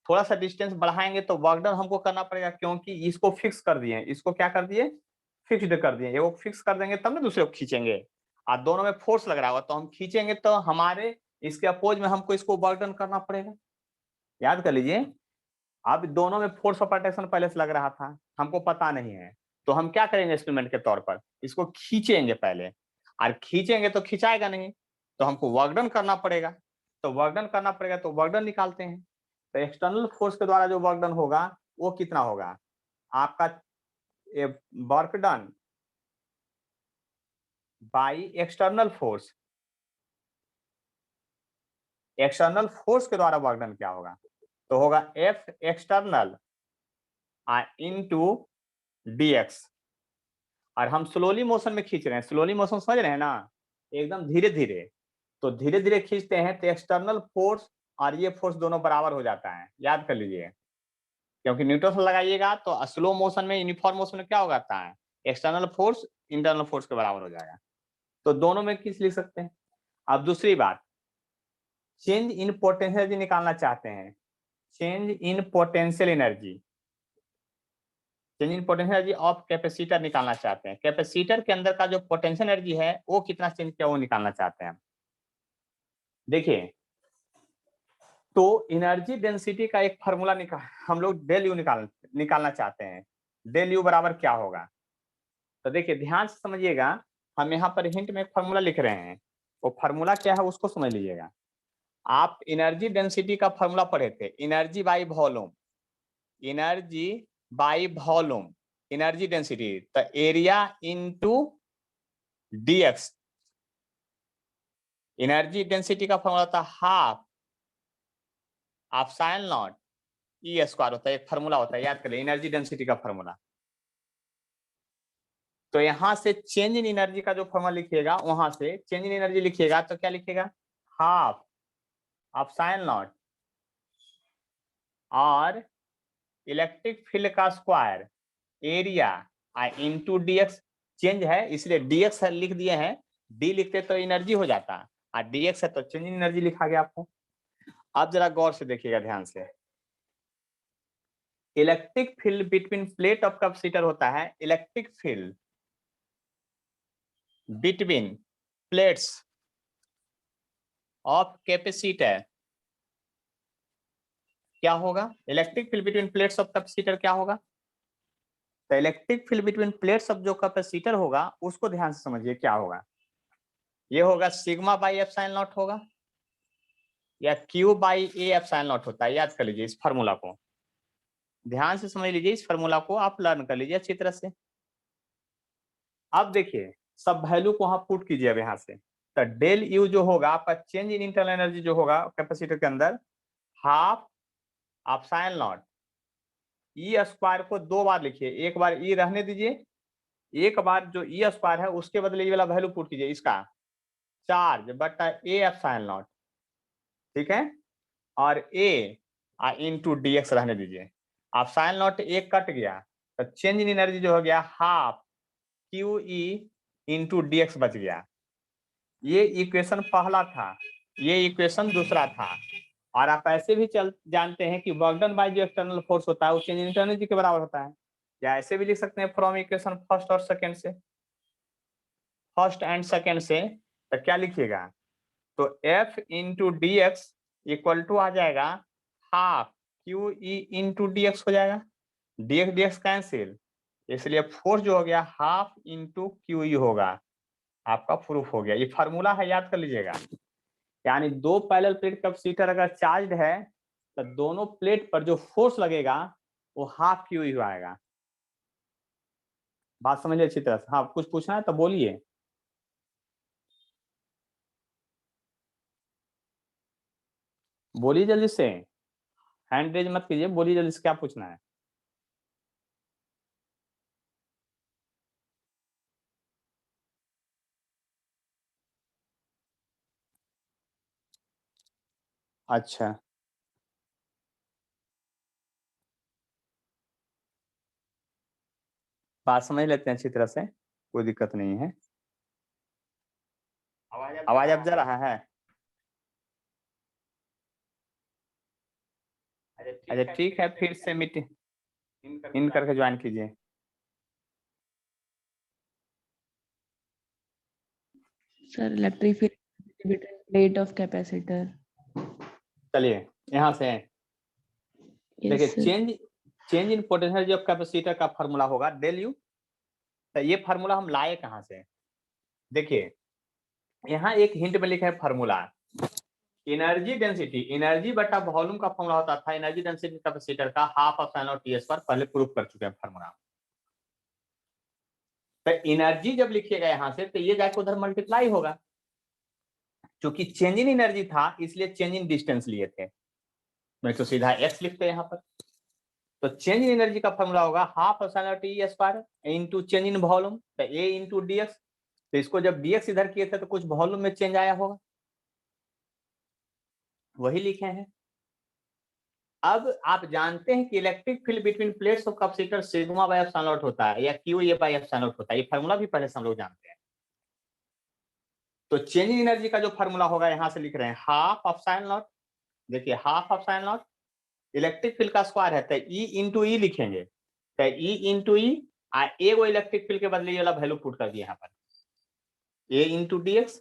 थोड़ा सा डिस्टेंस बढ़ाएंगे तो वर्क डन हमको करना पड़ेगा, क्योंकि इसको फिक्स कर दिए, इसको क्या कर दिए, फिक्स्ड कर दिए। वो फिक्स कर देंगे तब ना दूसरे को खींचेंगे, और दोनों में फोर्स लग रहा होगा तो हम खींचेंगे, तो हमारे इसके अपोज में हमको इसको वर्क डन करना पड़ेगा। याद कर लीजिए, अब दोनों में फोर्स ऑफ अट्रैक्शन पहले से लग रहा था, हमको पता नहीं है, तो हम क्या करेंगे एक्सपेरिमेंट के तौर पर, इसको खींचेंगे पहले, और खींचेंगे तो खिंचाएगा नहीं, तो हमको वर्क डन करना पड़ेगा, तो वर्क डन करना पड़ेगा, तो वर्क डन निकालते हैं। तो एक्सटर्नल फोर्स के द्वारा जो वर्क डन होगा वो कितना होगा आपका, work done by external force, external force के द्वारा वर्क डन क्या होगा, तो होगा एफ एक्सटर्नल इनटू dx। और हम स्लोली मोशन में खींच रहे हैं, स्लोली मोशन समझ रहे हैं ना, एकदम धीरे धीरे, तो धीरे धीरे खींचते हैं तो एक्सटर्नल फोर्स और ये फोर्स दोनों बराबर हो जाता है, याद कर लीजिए, क्योंकि न्यूटन से लगाइएगा तो स्लो मोशन में, यूनिफॉर्म मोशन में क्या हो जाता है, एक्सटर्नल फोर्स इंटरनल फोर्स के बराबर हो जाएगा, तो दोनों में किस लिख सकते हैं। अब दूसरी बात, चेंज इन पोटेंशियल एनर्जी निकालना चाहते हैं, change in potential energy, change in potential energy of capacitor निकालना चाहते हैं, कैपेसिटर के अंदर का जो पोटेंशियल एनर्जी है वो कितना चेंज किया वो निकालना चाहते हैं। देखिए तो एनर्जी डेंसिटी का एक फार्मूला निकाल, हम लोग डेल यू निकालना चाहते हैं, डेल यू बराबर क्या होगा। तो देखिए ध्यान से समझिएगा, हम यहाँ पर हिंट में एक फार्मूला लिख रहे हैं, वो फार्मूला क्या है उसको समझ लीजिएगा। आप एनर्जी डेंसिटी का फॉर्मूला पढ़े थे, energy by volume, energy by volume, energy density, तो area into dx. Energy density का फॉर्मूला था half epsilon nought E square होता है, एक फॉर्मूला होता है, याद कर ले एनर्जी डेंसिटी का फॉर्मूला। तो यहां से चेंज इन एनर्जी का जो फॉर्मूला लिखिएगा, वहां से चेंज इन एनर्जी लिखिएगा तो क्या लिखिएगा, हाफ एप्सिलॉन नॉट और इलेक्ट्रिक फील्ड का square area into dx. Change है इसलिए डीएक्स लिख दिए हैं, डी लिखते तो एनर्जी हो जाता, और डीएक्स है तो चेंज इन एनर्जी लिखा गया आपको। अब जरा गौर से देखिएगा ध्यान से, electric field between plate of capacitor होता है, electric field between plates of capacitor क्या होगा, electric field between plates of capacitor क्या होगा, तो electric field between plates of जो कैपेसिटर होगा उसको ध्यान से समझिए क्या होगा, ये होगा सिग्मा बाई एप्सिलॉन नॉट होगा, या Q by A epsilon not होता है। याद कर लीजिए इस फार्मूला को, ध्यान से समझ लीजिए, इस फार्मूला को आप लर्न कर लीजिए अच्छी तरह से। अब देखिए सब वैल्यू को वहां पुट कीजिए अब यहाँ से, तो डेल यू जो होगा आपका चेंज इन इंटरनल एनर्जी जो होगा कैपेसिटर के अंदर, half epsilon nought E square को दो बार लिखिए, एक बार ई रहने दीजिए, एक बार जो ई स्क्वायर है उसके बदले ये वाला वैल्यू पुट कीजिए, इसका चार्ज बटा ए एप्सिलॉन नॉट, ठीक है, और ए इनटू डीएक्स रहने दीजिए। एप्सिलॉन नॉट एक कट गया तो चेंज इन एनर्जी जो हो गया half Q E into dx बच गया। ये इक्वेशन पहला था, ये इक्वेशन दूसरा था। और आप ऐसे भी जानते हैं कि वर्क डन बाय जो एक्सटर्नल फोर्स होता है वो चेंज इन इंटरनल एनर्जी के बराबर होता है, या ऐसे भी लिख सकते हैं फ्रॉम इक्वेशन फर्स्ट और सेकंड से, फर्स्ट एंड सेकंड से। तो क्या लिखिएगा, तो F into d x equal to आ जाएगा half Q E into d x हो जाएगा, डीएक्स डीएक्स कैंसिल, इसलिए फोर्स जो हो गया हाफ इंटू क्यू ई होगा, आपका प्रूफ हो गया। ये फार्मूला है, याद कर लीजिएगा। यानी दो पैरेलल प्लेट कैपेसिटर अगर चार्ज है तो दोनों प्लेट पर जो फोर्स लगेगा वो हाफ क्यू ई आएगा। बात समझिए अच्छी तरह से। हाँ कुछ पूछना है तो बोलिए, बोलिए जल्दी से, हैंड रेज मत कीजिए, बोलिए जल्दी से क्या पूछना है। अच्छा बात समझ लेते हैं अच्छी तरह से, कोई दिक्कत नहीं है। आवाज अब जा रहा है, अच्छा ठीक है, फिर से मीटिंग इन करके ज्वाइन कीजिए। Sir electric field between plate of capacitor. चलिए यहाँ से देखिए, yes sir. Change in potential of capacitor का फार्मूला होगा डेल यू। तो ये फार्मूला हम लाए कहाँ से, देखिए यहाँ एक हिंट में लिखा है फार्मूला, एनर्जी डेंसिटी, एनर्जी बटा वॉल्यूम का फॉर्मूला होता था एनर्जी डेंसिटी कैपेसिटर का half epsilon not T square, पहले प्रूफ कर चुके हैं फार्मूला। तो एनर्जी जब लिखिएगा यहाँ से तो ये जाके उधर मल्टीप्लाई होगा, क्योंकि चेंज इन एनर्जी था इसलिए चेंज इन डिस्टेंस लिए थे, मैं तो सीधा एक्स लिखते हैं यहाँ पर। तो चेंज इन एनर्जी का फॉर्मूला होगा half epsilon not T square into change in volume, तो ए इनटू डीएक्स। तो इसको जब डीएक्स इधर किए थे तो कुछ वॉल्यूम में चेंज आया होगा, वही लिखे हैं। अब आप जानते हैं कि electric field between plates of capacitor sigma by epsilon not होता है, या Q A by epsilon not होता है, ये फार्मूला भी पहले से हम लोग जानते हैं। तो चेंज इन एनर्जी का जो फार्मूला होगा यहाँ से लिख रहे हैं हाफ एप्सिलॉन नॉट, देखिए half epsilon not electric field का स्क्वायर है तो ई इंटू ई लिखेंगे, तो ई इंटू ई ए वो इलेक्ट्रिक फील्ड के बदले ये वाला वैल्यू पुट कर दिया यहाँ पर ए इंटू डीएक्स।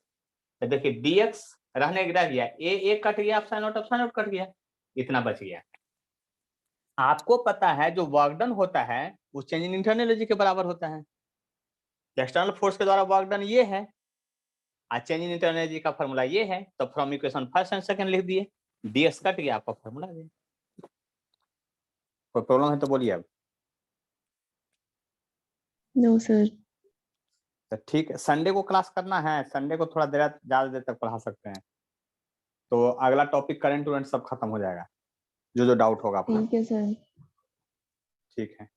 तो देखिए डीएक्स रहने रह गया, ए कट गया, एप्सिलॉन नॉट कट गया, इतना बच गया। आपको पता है जो वर्क डन होता है वो चेंज इन इंटरनल एनर्जी के बराबर होता है, एक्सटर्नल फोर्स के द्वारा वर्क डन ये है, चेंज इन इंटरनल एनर्जी का फॉर्मूला ये है, तो from equation first and second लिख दिए, डीएस कट गया, आपका फॉर्मूला दे। कोई प्रॉब्लम है तो बोलिए अब। No sir. तो ठीक है, संडे को क्लास करना है, संडे को थोड़ा देर ज्यादा देर तक पढ़ा सकते हैं, तो अगला टॉपिक करंट टू सब खत्म हो जाएगा, जो जो डाउट होगा आपका। ठीक है सर। ठीक है।